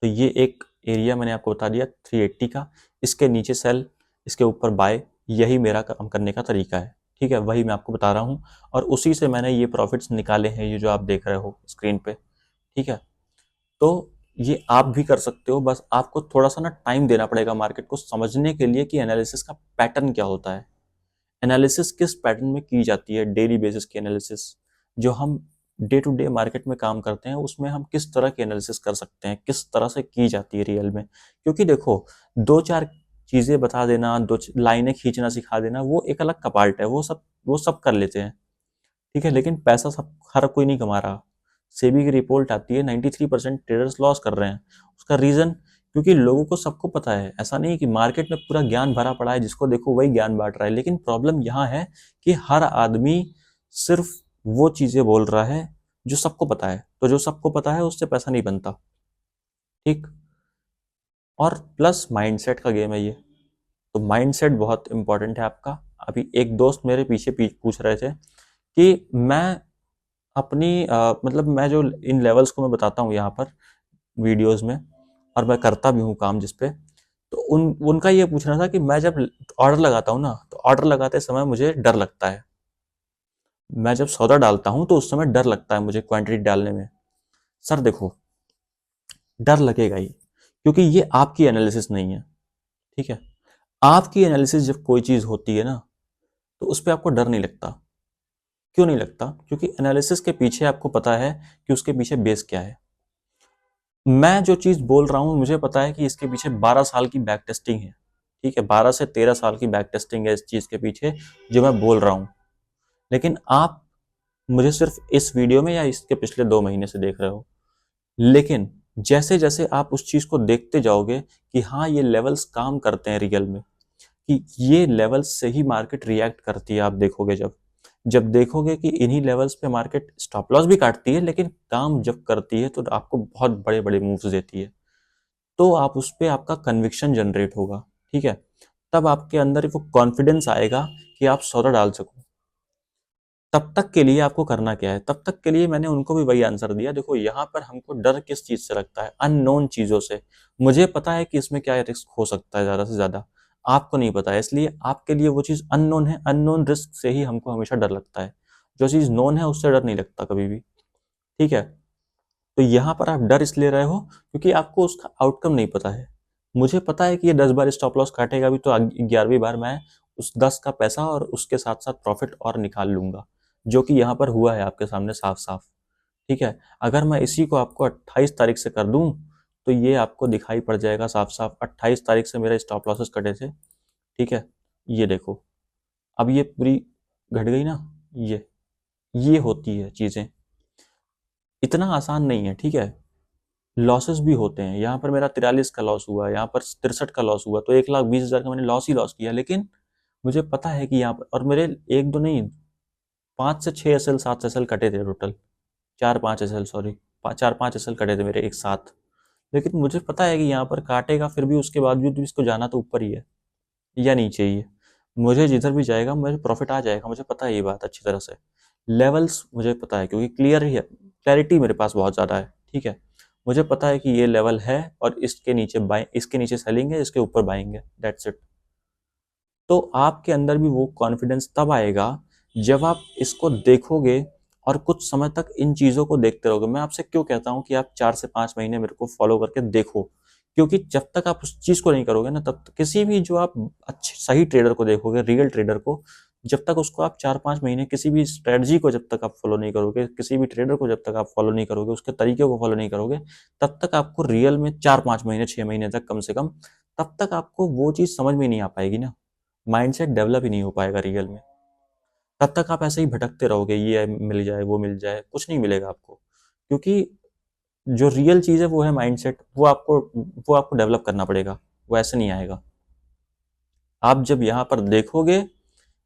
तो ये एक एरिया मैंने आपको बता दिया 380 का, इसके नीचे सेल, इसके ऊपर बाय, यही मेरा काम करने का तरीका है, ठीक है। वही मैं आपको बता रहा हूँ और उसी से मैंने ये प्रॉफिट्स निकाले हैं, ये जो आप देख रहे हो स्क्रीन पे, ठीक है। तो ये आप भी कर सकते हो, बस आपको थोड़ा सा ना टाइम देना पड़ेगा मार्केट को समझने के लिए कि एनालिसिस का पैटर्न क्या होता है, एनालिसिस किस पैटर्न में की जाती है। डेली बेसिस की एनालिसिस जो हम डे टू डे मार्केट में काम करते हैं, उसमें हम किस तरह की एनालिसिस कर सकते हैं, किस तरह से की जाती है रियल में। क्योंकि देखो, दो चार चीज़ें बता देना, लाइनें खींचना सिखा देना, वो एक अलग कपार्ट है, वो सब कर लेते हैं, ठीक है। लेकिन पैसा सब हर कोई नहीं कमा रहा। सेबी की रिपोर्ट आती है 93% ट्रेडर्स लॉस कर रहे हैं। उसका रीजन, क्योंकि लोगों को सबको पता है। ऐसा नहीं कि मार्केट में पूरा ज्ञान भरा पड़ा है, जिसको देखो वही ज्ञान बांट रहा है। लेकिन प्रॉब्लम यहाँ है कि हर आदमी सिर्फ वो चीजें बोल रहा है जो सबको पता है। तो जो सबको पता है उससे पैसा नहीं बनता, ठीक। और प्लस माइंडसेट का गेम है ये। तो माइंडसेट बहुत इंपॉर्टेंट है आपका। अभी एक दोस्त मेरे पीछे पूछ रहे थे कि मैं अपनी मतलब मैं जो इन लेवल्स को मैं बताता हूँ यहाँ पर वीडियोस में, और मैं करता भी हूँ काम जिस पे, तो उनका ये पूछना था कि मैं जब ऑर्डर लगाता हूँ ना, तो ऑर्डर लगाते समय मुझे डर लगता है। मैं जब सौदा डालता हूँ तो उस समय डर लगता है मुझे क्वांटिटी डालने में। सर देखो, डर लगेगा ही, क्योंकि ये आपकी एनालिसिस नहीं है, ठीक है। आपकी एनालिसिस जब कोई चीज़ होती है ना, तो उस पर आपको डर नहीं लगता। क्यों नहीं लगता? क्योंकि एनालिसिस के पीछे आपको पता है कि उसके पीछे बेस क्या है। मैं जो चीज़ बोल रहा हूँ मुझे पता है कि इसके पीछे 12 साल की बैक टेस्टिंग है, ठीक है। 12 से 13 साल की बैक टेस्टिंग है इस चीज़ के पीछे जो मैं बोल रहा हूँ। लेकिन आप मुझे सिर्फ इस वीडियो में या इसके पिछले 2 महीने से देख रहे हो। लेकिन जैसे जैसे आप उस चीज़ को देखते जाओगे कि हाँ, ये लेवल्स काम करते हैं रियल में, कि ये लेवल्स से ही मार्केट रिएक्ट करती है। आप देखोगे, जब जब देखोगे कि इन्हीं लेवल्स पे मार्केट स्टॉप लॉस भी काटती है, लेकिन काम जब करती है तो आपको बहुत बड़े बड़े मूव्स देती है। तो आप उस पर आपका कन्विक्शन जनरेट होगा, ठीक है। तब आपके अंदर वो कॉन्फिडेंस आएगा कि आप सौदा डाल सको। तब तक के लिए आपको करना क्या है? तब तक के लिए मैंने उनको भी वही आंसर दिया। देखो, यहाँ पर हमको डर किस चीज से लगता है? अननोन चीजों से। मुझे पता है कि इसमें क्या रिस्क हो सकता है, ज्यादा से ज्यादा आपको नहीं पता है, इसलिए आपके लिए वो चीज अननोन है। अननोन रिस्क से ही हमको हमेशा डर लगता है। जो चीज नोन है उससे डर नहीं लगता कभी भी, ठीक है। तो यहाँ पर आप डर इसलिए रहे हो क्योंकि आपको उसका आउटकम नहीं पता है। मुझे पता है कि ये 10 बार स्टॉप लॉस काटेगा भी, तो 11वीं बार मैं उस 10 का पैसा और उसके साथ साथ प्रॉफिट और निकाल लूंगा, जो कि यहाँ पर हुआ है आपके सामने साफ साफ, ठीक है। अगर मैं इसी को आपको 28 तारीख से कर दूं तो ये आपको दिखाई पड़ जाएगा साफ साफ। 28 तारीख से मेरे स्टॉप लॉसेस कटे थे, ठीक है। ये देखो, अब ये पूरी घट गई ना। ये होती है चीजें, इतना आसान नहीं है, ठीक है। लॉसेस भी होते हैं। यहाँ पर मेरा 43 का लॉस हुआ, यहाँ पर 63 का लॉस हुआ, तो 1,20,000 का मैंने लॉस ही लॉस किया। लेकिन मुझे पता है कि यहाँ पर, और मेरे एक दो नहीं, 5 से 6 एसएल 7 एसएल कटे थे टोटल, 4-5 एसएल, सॉरी, 4-5 एसएल कटे थे मेरे एक साथ। लेकिन मुझे पता है कि यहाँ पर काटेगा, फिर भी उसके बावजूद भी इसको जाना तो ऊपर ही है या नीचे ही है। मुझे जिधर भी जाएगा मुझे प्रॉफिट आ जाएगा, मुझे पता है ये बात अच्छी तरह से। लेवल्स मुझे पता है क्योंकि क्लियर ही है, क्लैरिटी मेरे पास बहुत ज़्यादा है, ठीक है। मुझे पता है कि ये लेवल है और इसके नीचे बाइ, इसके नीचे सेलिंग है, इसके ऊपर बाइंग है, दैट्स इट। तो आपके अंदर भी वो कॉन्फिडेंस तब आएगा जब आप इसको देखोगे और कुछ समय तक इन चीज़ों को देखते रहोगे। मैं आपसे क्यों कहता हूँ कि आप 4 से 5 महीने मेरे को फॉलो करके देखो, क्योंकि जब तक आप उस चीज़ को नहीं करोगे ना, तब तक किसी भी जो आप अच्छे सही ट्रेडर को देखोगे, रियल ट्रेडर को, जब तक उसको आप 4-5 महीने किसी भी स्ट्रेटजी को जब तक आप फॉलो नहीं करोगे, किसी भी ट्रेडर को जब तक आप फॉलो नहीं करोगे, उसके तरीके को फॉलो नहीं करोगे, तब तक आपको रियल में 4-5 महीने 6 महीने तक कम से कम, तब तक आपको वो चीज़ समझ में नहीं आ पाएगी ना, माइंडसेट डेवलप ही नहीं हो पाएगा रियल में। तब तक आप ऐसे ही भटकते रहोगे, ये मिल जाए वो मिल जाए, कुछ नहीं मिलेगा आपको, क्योंकि जो रियल चीज़ है वो है माइंडसेट, वो आपको डेवलप करना पड़ेगा, वो ऐसे नहीं आएगा। आप जब यहाँ पर देखोगे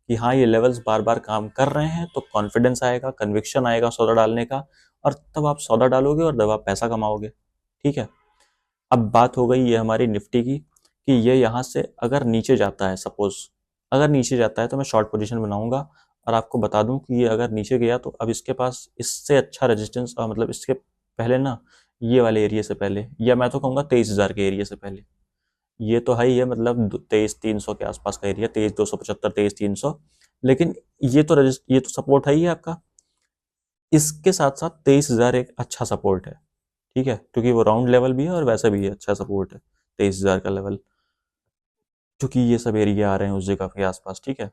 कि हाँ ये लेवल्स बार बार काम कर रहे हैं, तो कॉन्फिडेंस आएगा, कन्विक्शन आएगा सौदा डालने का, और तब आप सौदा डालोगे और तब आप पैसा कमाओगे, ठीक है। अब बात हो गई ये हमारी निफ्टी की, कि ये यहाँ से अगर नीचे जाता है, सपोज अगर नीचे जाता है तो मैं शॉर्ट पोजीशन बनाऊंगा, और आपको बता दूं कि ये अगर नीचे गया तो अब इसके पास इससे अच्छा रेजिस्टेंस, मतलब इसके पहले ना, ये वाले एरिया से पहले, या मैं तो कहूँगा 23,000 के एरिया से पहले, ये तो है ही है, मतलब 23,300 के आसपास का एरिया, 23,275, 23,300। लेकिन ये तो सपोर्ट है ही है आपका, इसके साथ साथ 23,000 एक अच्छा सपोर्ट है, ठीक है, क्योंकि वो राउंड लेवल भी है और वैसे भी अच्छा सपोर्ट है 23,000 का लेवल, क्योंकि ये सब एरिया आ रहे हैं उस जगह के आसपास, ठीक है।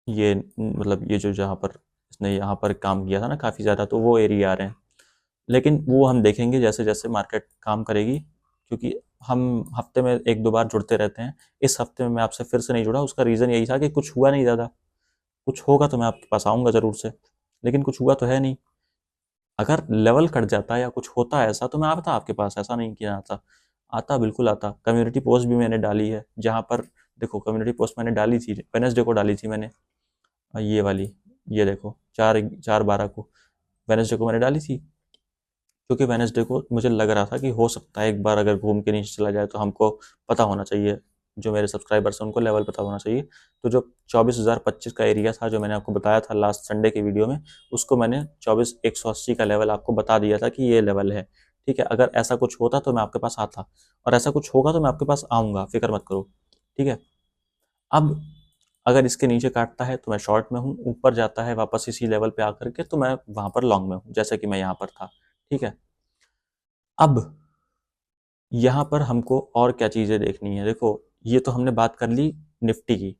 ये मतलब ये जो जहाँ पर इसने यहाँ पर काम किया था ना काफ़ी ज़्यादा, तो वो एरिया आ रहे हैं। लेकिन वो हम देखेंगे जैसे जैसे मार्केट काम करेगी, क्योंकि हम हफ्ते में एक दो बार जुड़ते रहते हैं। इस हफ्ते में मैं आपसे फिर से नहीं जुड़ा, उसका रीज़न यही था कि कुछ हुआ नहीं ज़्यादा। कुछ होगा तो मैं आपके पास आऊँगा ज़रूर से, लेकिन कुछ हुआ तो है नहीं। अगर लेवल कट जाता या कुछ होता ऐसा तो मैं आता आपके पास, ऐसा नहीं किया आता, आता बिल्कुल आता। कम्युनिटी पोस्ट भी मैंने डाली है, जहाँ पर देखो कम्युनिटी पोस्ट मैंने डाली थी, वेडनेसडे को डाली थी मैंने, ये वाली, ये देखो 4/12 को, वेडनेसडे को मैंने डाली थी, क्योंकि वेडनेसडे को मुझे लग रहा था कि हो सकता है एक बार अगर घूम के नीचे चला जाए तो हमको पता होना चाहिए, जो मेरे सब्सक्राइबर्स हैं उनको लेवल पता होना चाहिए। तो जो 24,025 का एरिया था जो मैंने आपको बताया था लास्ट संडे के वीडियो में, उसको मैंने 24,180 का लेवल आपको बता दिया था कि ये लेवल है, ठीक है। अगर ऐसा कुछ होता तो मैं आपके पास आता, और ऐसा कुछ होगा तो मैं आपके पास आऊँगा, फिक्र मत करो, ठीक है। अब अगर इसके नीचे काटता है तो मैं शॉर्ट में हूँ, ऊपर जाता है वापस इसी लेवल पे आकर के तो मैं वहाँ पर लॉन्ग में हूँ, जैसे कि मैं यहाँ पर था, ठीक है। अब यहाँ पर हमको और क्या चीज़ें देखनी है, देखो ये तो हमने बात कर ली निफ्टी की,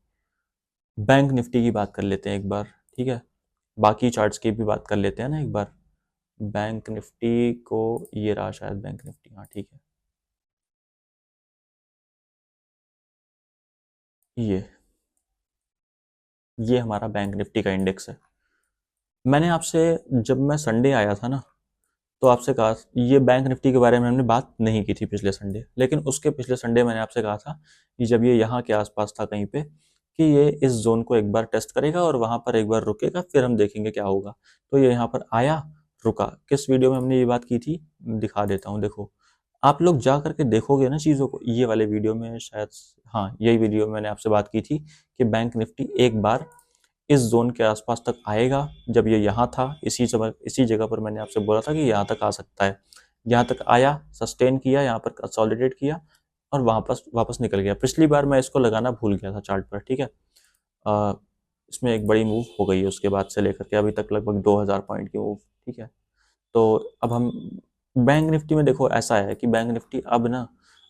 बैंक निफ्टी की बात कर लेते हैं एक बार, ठीक है। बाकी चार्ट्स की भी बात कर लेते हैं ना एक बार। बैंक निफ्टी को, ये रहा शायद बैंक निफ्टी, हाँ ठीक है, ये ये हमारा बैंक निफ्टी का इंडेक्स है। मैंने आपसे, जब मैं संडे आया था ना, तो आपसे कहा, ये बैंक निफ्टी के बारे में हमने बात नहीं की थी पिछले संडे, लेकिन उसके पिछले संडे मैंने आपसे कहा था कि जब ये यहाँ के आसपास था कहीं पे, कि ये इस जोन को एक बार टेस्ट करेगा और वहाँ पर एक बार रुकेगा, फिर हम देखेंगे क्या होगा। तो ये यहाँ पर आया, रुका। किस वीडियो में हमने ये बात की थी, दिखा देता हूँ, देखो आप लोग जा करके देखोगे ना चीज़ों को, ये वाले वीडियो में शायद, हाँ यही वीडियो में मैंने आपसे बात की थी कि बैंक निफ्टी एक बार इस जोन के आसपास तक आएगा। जब ये यहाँ था, इसी जगह पर मैंने आपसे बोला था कि यहाँ तक आ सकता है। यहाँ तक आया, सस्टेन किया, यहाँ पर कंसोलिडेट किया और वापस वापस निकल गया। पिछली बार मैं इसको लगाना भूल गया था चार्ट पर, ठीक है। इसमें एक बड़ी मूव हो गई है उसके बाद से लेकर के अभी तक, लगभग 2,000 पॉइंट की मूव, ठीक है। तो अब हम बैंक निफ्टी में, देखो ऐसा है कि बैंक निफ्टी अब ना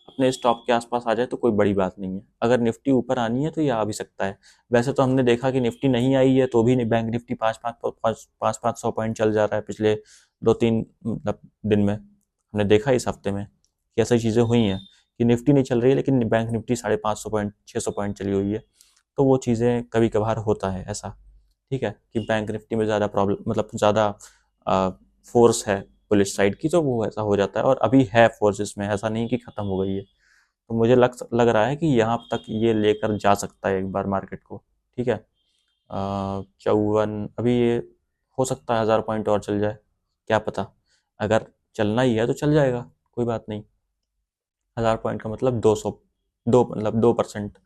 अपने स्टॉप के आसपास आ जाए तो कोई बड़ी बात नहीं है। अगर निफ्टी ऊपर आनी है तो ये आ भी सकता है। वैसे तो हमने देखा कि निफ्टी नहीं आई है तो भी बैंक निफ्टी 500 पॉइंट चल जा रहा है पिछले 2-3 मतलब दिन में। हमने देखा इस हफ्ते में कि ऐसी चीज़ें हुई हैं कि निफ्टी नहीं चल रही है लेकिन बैंक निफ्टी 550 पॉइंट 600 पॉइंट चली हुई है। तो वो चीज़ें कभी कभार होता है ऐसा, ठीक है, कि बैंक निफ्टी में ज़्यादा प्रॉब्लम, मतलब ज़्यादा फोर्स है पुलिस साइड की, तो वो ऐसा हो जाता है। और अभी है फोर्स इसमें, ऐसा नहीं कि ख़त्म हो गई है। तो मुझे लग रहा है कि यहाँ तक ये लेकर जा सकता है एक बार मार्केट को। ठीक है, 54 अभी ये हो सकता है 1000 पॉइंट और चल जाए, क्या पता। अगर चलना ही है तो चल जाएगा, कोई बात नहीं। 1000 पॉइंट का मतलब 200, 2%।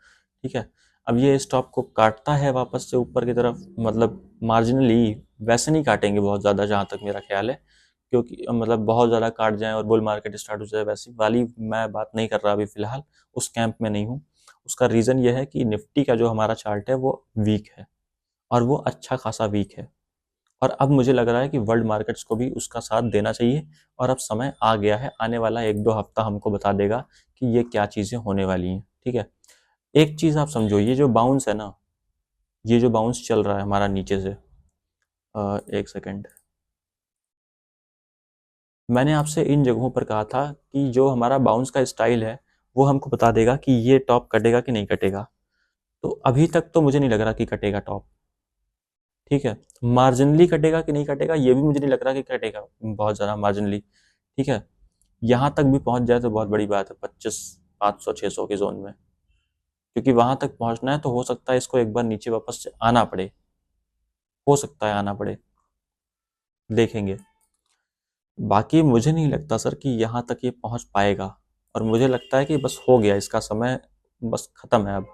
ठीक है, अब ये स्टॉप को काटता है वापस से ऊपर की तरफ, मतलब मार्जिनली, वैसे नहीं काटेंगे बहुत ज़्यादा जहाँ तक मेरा ख्याल है, क्योंकि मतलब बहुत ज़्यादा काट जाए और बुल मार्केट स्टार्ट हो जाए, वैसी वाली मैं बात नहीं कर रहा अभी फ़िलहाल, उस कैंप में नहीं हूँ। उसका रीज़न ये है कि निफ्टी का जो हमारा चार्ट है वो वीक है, और वो अच्छा खासा वीक है। और अब मुझे लग रहा है कि वर्ल्ड मार्केट्स को भी उसका साथ देना चाहिए, और अब समय आ गया है, आने वाला 1-2 हफ्ता हमको बता देगा कि ये क्या चीज़ें होने वाली हैं। ठीक है, एक चीज़ आप समझो, ये जो बाउंस है ना, ये जो बाउंस चल रहा है हमारा नीचे से, एक सेकेंड, मैंने आपसे इन जगहों पर कहा था कि जो हमारा बाउंस का स्टाइल है वो हमको बता देगा कि ये टॉप कटेगा कि नहीं कटेगा। तो अभी तक तो मुझे नहीं लग रहा कि कटेगा टॉप। ठीक है, मार्जिनली कटेगा कि नहीं कटेगा ये भी मुझे नहीं लग रहा कि कटेगा बहुत ज़्यादा मार्जिनली। ठीक है, यहाँ तक भी पहुँच जाए तो बहुत बड़ी बात है, 25, 500, 600 के जोन में, क्योंकि वहाँ तक पहुँचना है तो हो सकता है इसको एक बार नीचे वापस से आना पड़े, हो सकता है आना पड़े, देखेंगे। बाकी मुझे नहीं लगता सर कि यहाँ तक ये पहुँच पाएगा, और मुझे लगता है कि बस हो गया इसका समय, बस ख़त्म है अब।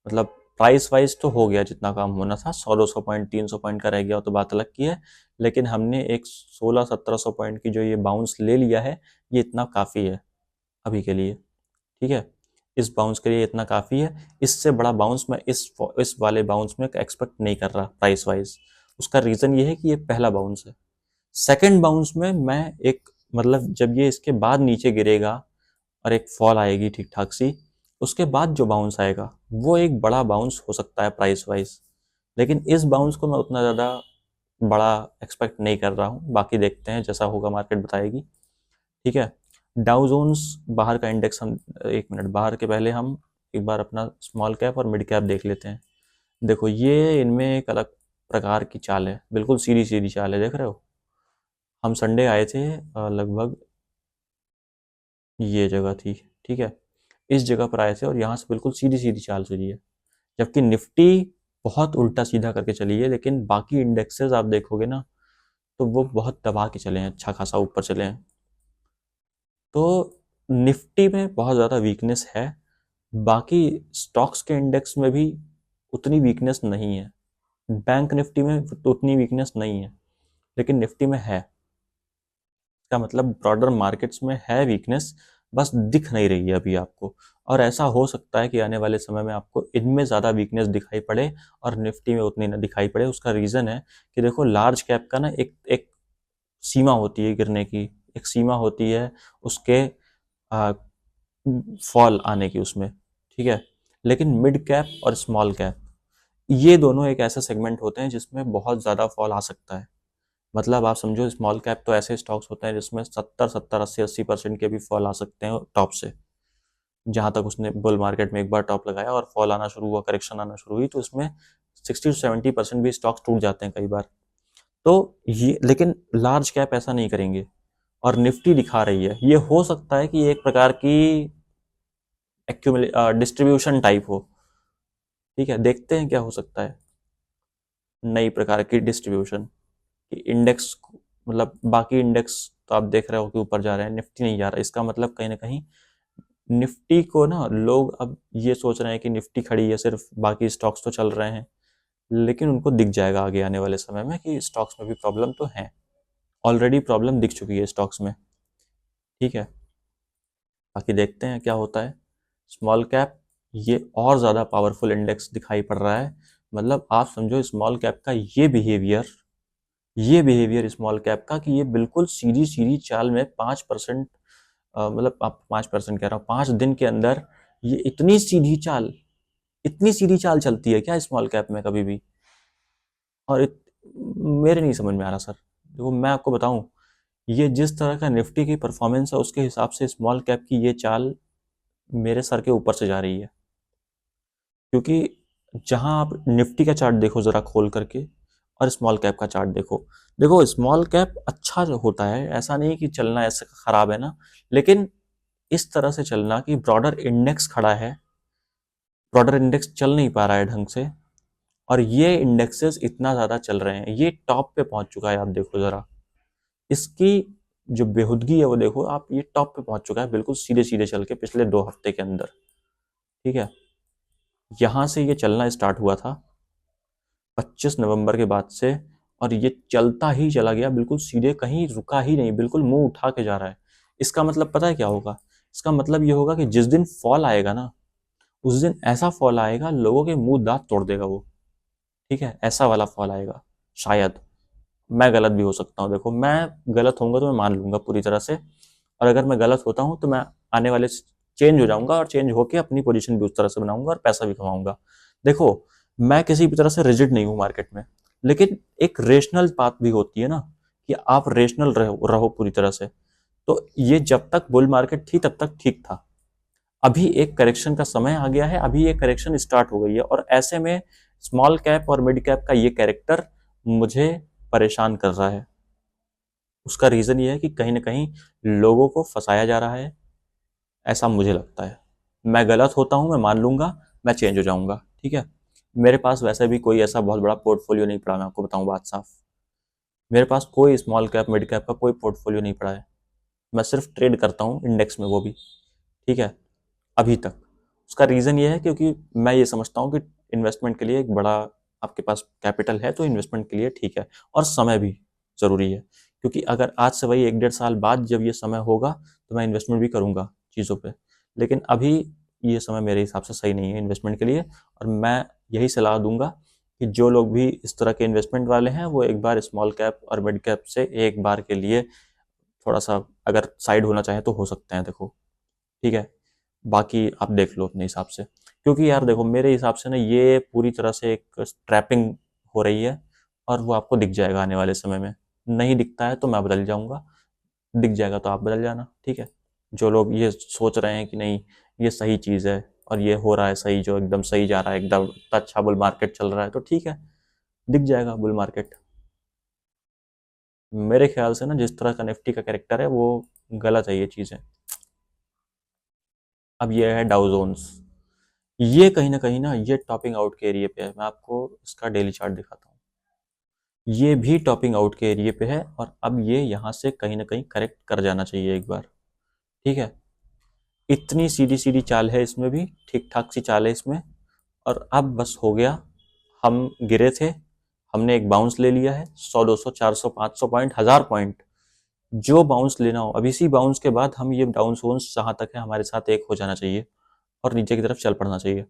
मतलब प्राइस वाइज तो हो गया जितना काम होना था, 100-200 पॉइंट, 300 पॉइंट का रह गया तो बात अलग की है, लेकिन हमने एक 1600-1700 पॉइंट की जो ये बाउंस ले लिया है, ये इतना काफ़ी है अभी के लिए। ठीक है, इस बाउंस के लिए इतना काफ़ी है। इससे बड़ा बाउंस मैं इस वाले बाउंस में एक्सपेक्ट नहीं कर रहा प्राइस वाइज। उसका रीज़न ये है कि ये पहला बाउंस है। सेकंड बाउंस में मैं एक, मतलब जब ये इसके बाद नीचे गिरेगा और एक फॉल आएगी ठीक ठाक सी, उसके बाद जो बाउंस आएगा वो एक बड़ा बाउंस हो सकता है प्राइस वाइज, लेकिन इस बाउंस को मैं उतना ज़्यादा बड़ा एक्सपेक्ट नहीं कर रहा हूँ। बाकी देखते हैं, जैसा होगा मार्केट बताएगी। ठीक है, डाउ जोन्स बाहर का इंडेक्स, हम एक मिनट, बाहर के पहले हम एक बार अपना स्मॉल कैप और मिड कैप देख लेते हैं। देखो ये इनमें एक अलग प्रकार की चाल है, बिल्कुल सीधी सीधी चाल है, देख रहे हो। हम संडे आए थे, लगभग ये जगह थी, ठीक है, इस जगह पर आए थे और यहाँ से बिल्कुल सीधी सीधी चाल चली है, जबकि निफ्टी बहुत उल्टा सीधा करके चली है, लेकिन बाकी इंडेक्सेस आप देखोगे ना तो वो बहुत दबा के चले हैं, अच्छा खासा ऊपर चले हैं। तो निफ्टी में बहुत ज़्यादा वीकनेस है, बाकी स्टॉक्स के इंडेक्स में भी उतनी वीकनेस नहीं है, बैंक निफ्टी में तो उतनी वीकनेस नहीं है, लेकिन निफ्टी में है। इसका मतलब ब्रॉडर मार्केट्स में है वीकनेस, बस दिख नहीं रही है अभी आपको, और ऐसा हो सकता है कि आने वाले समय में आपको इनमें ज़्यादा वीकनेस दिखाई पड़े और निफ्टी में उतनी ना दिखाई पड़े। उसका रीज़न है कि देखो, लार्ज कैप का ना एक एक सीमा होती है गिरने की, एक सीमा होती है उसके फॉल आने की उसमें। ठीक है, लेकिन मिड कैप और स्मॉल कैप, ये दोनों एक ऐसे सेगमेंट होते हैं जिसमें बहुत ज़्यादा फॉल आ सकता है। मतलब आप समझो, स्मॉल कैप तो ऐसे स्टॉक्स होते हैं जिसमें 70-70, 80-80% के भी फॉल आ सकते हैं टॉप से। जहां तक उसने बुल मार्केट में एक बार टॉप लगाया और फॉल आना शुरू हुआ, करेक्शन आना शुरू हुई, तो उसमें 60-70% भी स्टॉक्स टूट जाते हैं कई बार। तो ये, लेकिन लार्ज कैप ऐसा नहीं करेंगे, और निफ्टी दिखा रही है। ये हो सकता है कि एक प्रकार की डिस्ट्रीब्यूशन टाइप हो। ठीक है, देखते हैं क्या हो सकता है, नई प्रकार की डिस्ट्रीब्यूशन कि इंडेक्स, मतलब बाकी इंडेक्स तो आप देख रहे हो कि ऊपर जा रहे हैं, निफ्टी नहीं जा रहा। इसका मतलब कहीं ना कहीं निफ्टी को ना लोग अब ये सोच रहे हैं कि निफ्टी खड़ी है सिर्फ, बाकी स्टॉक्स तो चल रहे हैं, लेकिन उनको दिख जाएगा आगे आने वाले समय में कि स्टॉक्स में भी प्रॉब्लम तो है, ऑलरेडी प्रॉब्लम दिख चुकी है स्टॉक्स में। ठीक है, बाकी देखते हैं क्या होता है। स्मॉल कैप, ये और ज़्यादा पावरफुल इंडेक्स दिखाई पड़ रहा है। मतलब आप समझो, स्मॉल कैप का ये बिहेवियर स्मॉल कैप का, कि ये बिल्कुल सीधी सीधी चाल में 5%, मतलब आप 5% कह रहा हूँ, 5 दिन के अंदर ये इतनी सीधी चाल चलती है क्या स्मॉल कैप में कभी भी? और मेरे नहीं समझ में आ रहा सर। देखो मैं आपको बताऊं, ये जिस तरह का निफ्टी की परफॉर्मेंस है उसके हिसाब से स्मॉल कैप की ये चाल मेरे सर के ऊपर से जा रही है। क्योंकि जहां आप निफ्टी का चार्ट देखो जरा खोल करके, और स्मॉल कैप का चार्ट देखो, देखो स्मॉल कैप अच्छा जो होता है, ऐसा नहीं कि चलना ऐसा खराब है ना, लेकिन इस तरह से चलना कि ब्रॉडर इंडेक्स खड़ा है, ब्रॉडर इंडेक्स चल नहीं पा रहा है ढंग से, और ये इंडेक्सेस इतना ज़्यादा चल रहे हैं, ये टॉप पे पहुंच चुका है। आप देखो ज़रा इसकी जो बेहुदगी है वो देखो आप, ये टॉप पे पहुंच चुका है बिल्कुल सीधे सीधे चल के पिछले 2 हफ्ते के अंदर। ठीक है, यहाँ से ये चलना स्टार्ट हुआ था 25 नवंबर के बाद से, और ये चलता ही चला गया बिल्कुल सीधे, कहीं रुका ही नहीं, बिल्कुल मुंह उठा के जा रहा है। इसका मतलब पता है क्या होगा? इसका मतलब ये होगा कि जिस दिन फॉल आएगा ना, उस दिन ऐसा फॉल आएगा लोगों के मुंह दांत तोड़ देगा वो। ठीक है, ऐसा वाला फॉल आएगा शायद। मैं गलत भी हो सकता हूँ, देखो मैं गलत होऊंगा तो मैं मान लूंगा पूरी तरह से, और अगर मैं गलत होता हूँ तो मैं आने वाले चेंज हो जाऊंगा, और चेंज होकर अपनी पोजीशन भी उस तरह से बनाऊंगा और पैसा भी कमाऊंगा। देखो मैं किसी भी तरह से रिजिड नहीं हूँ मार्केट में, लेकिन एक रेशनल बात भी होती है ना, कि आप रेशनल रहो पूरी तरह से। तो ये जब तक बुल मार्केट थी तब तक ठीक था, अभी एक करेक्शन का समय आ गया है, अभी एक करेक्शन स्टार्ट हो गई है, और ऐसे में स्मॉल कैप और मिड कैप का ये कैरेक्टर मुझे परेशान कर रहा है। उसका रीज़न ये है कि कहीं ना कहीं लोगों को फंसाया जा रहा है, ऐसा मुझे लगता है। मैं गलत होता हूँ, मैं मान लूंगा, मैं चेंज हो जाऊंगा। ठीक है, मेरे पास वैसे भी कोई ऐसा बहुत बड़ा पोर्टफोलियो नहीं पड़ा, मैं आपको बताऊं बात साफ। मेरे पास कोई स्मॉल कैप मिड कैप का कोई पोर्टफोलियो नहीं पड़ा है, मैं सिर्फ ट्रेड करता हूँ इंडेक्स में, वो भी। ठीक है, अभी तक। उसका रीज़न ये है क्योंकि मैं ये समझता हूँ कि इन्वेस्टमेंट के लिए एक बड़ा आपके पास कैपिटल है तो इन्वेस्टमेंट के लिए ठीक है, और समय भी ज़रूरी है, क्योंकि अगर आज से वही 1-1.5 साल बाद जब ये समय होगा तो मैं इन्वेस्टमेंट भी करूँगा चीज़ों पे, लेकिन अभी ये समय मेरे हिसाब से सही नहीं है इन्वेस्टमेंट के लिए। और मैं यही सलाह दूंगा कि जो लोग भी इस तरह के इन्वेस्टमेंट वाले हैं वो एक बार स्मॉल कैप और मिड कैप से एक बार के लिए थोड़ा सा अगर साइड होना चाहे तो हो सकते हैं, देखो। ठीक है, बाकी आप देख लो अपने हिसाब से, क्योंकि यार देखो मेरे हिसाब से ना ये पूरी तरह से एक ट्रैपिंग हो रही है, और वो आपको दिख जाएगा आने वाले समय में। नहीं दिखता है तो मैं बदल जाऊंगा, दिख जाएगा तो आप बदल जाना। ठीक है, जो लोग ये सोच रहे हैं कि नहीं ये सही चीज़ है और ये हो रहा है सही, जो एकदम सही जा रहा है, एकदम अच्छा बुल मार्केट चल रहा है, तो ठीक है, दिख जाएगा बुल मार्केट। मेरे ख्याल से ना जिस तरह का निफ्टी का कैरेक्टर है वो गलत है ये चीज़ें। अब ये है डाउ जोन्स, ये कहीं ना कहीं ना ये टॉपिंग आउट के एरिया पे है। मैं आपको इसका डेली चार्ट दिखाता हूँ, ये भी टॉपिंग आउट के एरिया पे है, और अब ये यहाँ से कहीं ना कहीं करेक्ट कर जाना चाहिए एक बार। ठीक है, इतनी सीधी सीधी चाल है इसमें भी, ठीक ठाक सी चाल है इसमें, और अब बस हो गया। हम गिरे थे, हमने एक बाउंस ले लिया है, 100, 200, 400, 500 पॉइंट, 1000 पॉइंट, जो बाउंस लेना हो। अब इसी बाउंस के बाद हम ये डाउन जोन्स जहाँ तक है हमारे साथ एक हो जाना चाहिए, और नीचे की तरफ चल पड़ना चाहिए।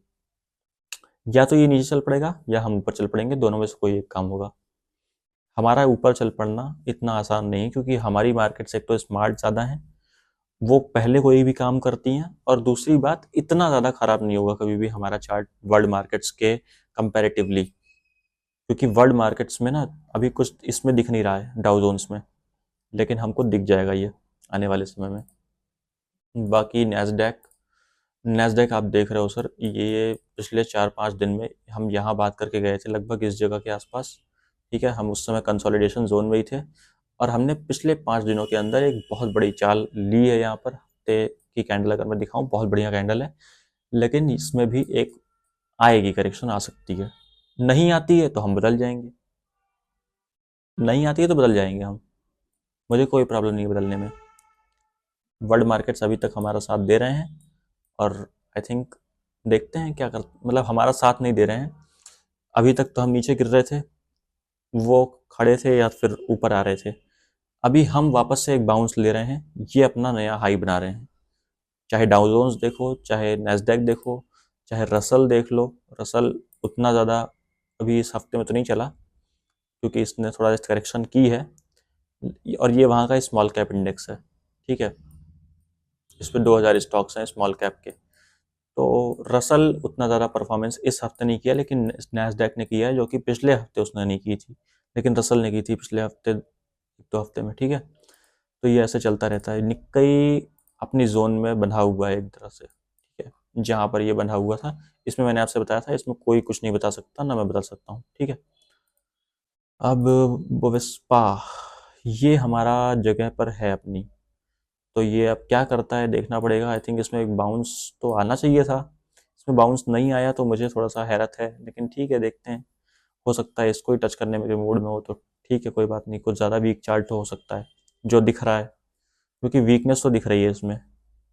या तो ये नीचे चल पड़ेगा या हम ऊपर चल पड़ेंगे, दोनों में से कोई एक काम होगा। हमारा ऊपर चल पड़ना इतना आसान नहीं, क्योंकि हमारी मार्केट से एक तो स्मार्ट ज़्यादा है, वो पहले कोई भी काम करती हैं, और दूसरी बात इतना ज़्यादा खराब नहीं होगा कभी भी हमारा चार्ट वर्ल्ड मार्केट्स के कंपैरेटिवली, क्योंकि वर्ल्ड मार्केट्स में ना अभी कुछ इसमें दिख नहीं रहा है डाउ जोन्स में, लेकिन हमको दिख जाएगा ये आने वाले समय में। बाकी नैस्डैक, नैस्डैक आप देख रहे हो सर, ये पिछले 4-5 दिन में हम यहाँ बात करके गए थे लगभग इस जगह के आसपास। ठीक है, हम उस समय कंसोलिडेशन जोन में ही थे, और हमने पिछले 5 दिनों के अंदर एक बहुत बड़ी चाल ली है। यहाँ पर हफ्ते की कैंडल अगर मैं दिखाऊं, बहुत बढ़िया कैंडल है, लेकिन इसमें भी एक आएगी करेक्शन, आ सकती है। नहीं आती है तो हम बदल जाएंगे, नहीं आती है तो बदल जाएंगे हम, मुझे कोई प्रॉब्लम नहीं है बदलने में। वर्ल्ड मार्केट्स अभी तक हमारा साथ दे रहे हैं, और आई थिंक देखते हैं क्या कर, मतलब हमारा साथ नहीं दे रहे हैं। अभी तक तो हम नीचे गिर रहे थे, वो खड़े थे या फिर ऊपर आ रहे थे, अभी हम वापस से एक बाउंस ले रहे हैं, ये अपना नया हाई बना रहे हैं। चाहे डाउ जोन्स देखो, चाहे नैस्डैक देखो, चाहे रसल देख लो। रसल उतना ज़्यादा अभी इस हफ्ते में तो नहीं चला, क्योंकि इसने थोड़ा करेक्शन की है, और ये वहाँ का स्मॉल कैप इंडेक्स है। ठीक है, इस पर 2000 स्टॉक्स हैं स्मॉल कैप के, तो रसल उतना ज़्यादा परफॉर्मेंस इस हफ्ते नहीं किया, लेकिन नैस्डैक ने किया है, जो कि पिछले हफ्ते उसने नहीं की थी, लेकिन रसल ने की थी पिछले हफ्ते 2 हफ्ते में। ठीक है, तो ये ऐसे चलता रहता है। निक्कई अपनी जोन में बंधा हुआ है एक तरह से। ठीक है, जहाँ पर ये बंधा हुआ था, इसमें मैंने आपसे बताया था इसमें कोई कुछ नहीं बता सकता, ना मैं बता सकता हूँ। ठीक है, अब बोवेस्पा, ये हमारा जगह पर है अपनी, तो ये अब क्या करता है देखना पड़ेगा। आई थिंक इसमें एक बाउंस तो आना चाहिए था, इसमें बाउंस नहीं आया तो मुझे थोड़ा सा हैरत है, लेकिन ठीक है देखते हैं। हो सकता है इसको ही टच करने में मूड में हो तो ठीक है, कोई बात नहीं। कुछ ज़्यादा वीक चार्ट हो सकता है जो दिख रहा है, क्योंकि वीकनेस तो दिख रही है इसमें।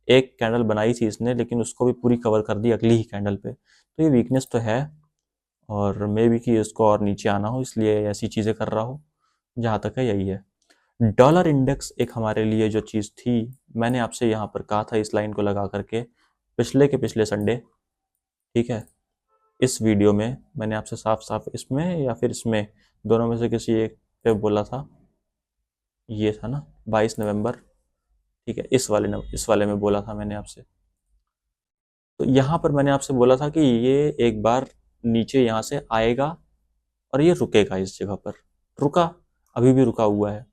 एक कैंडल बनाई थी इसने, लेकिन उसको भी पूरी कवर कर दी अगली ही कैंडल पे, तो ये वीकनेस तो है। और मे बी कि इसको और नीचे आना हो, इसलिए ऐसी चीज़ें कर रहा हो। जहाँ तक है यही है। डॉलर इंडेक्स एक हमारे लिए जो चीज़ थी, मैंने आपसे यहाँ पर कहा था इस लाइन को लगा करके पिछले के पिछले संडे, ठीक है। इस वीडियो में मैंने आपसे साफ साफ इसमें या फिर इसमें दोनों में से किसी एक पे बोला था, ये था ना 22 नवंबर, ठीक है। इस वाले में बोला था मैंने आपसे। तो यहाँ पर मैंने आपसे बोला था कि ये एक बार नीचे यहाँ से आएगा और ये रुकेगा इस जगह पर। रुका, अभी भी रुका हुआ है।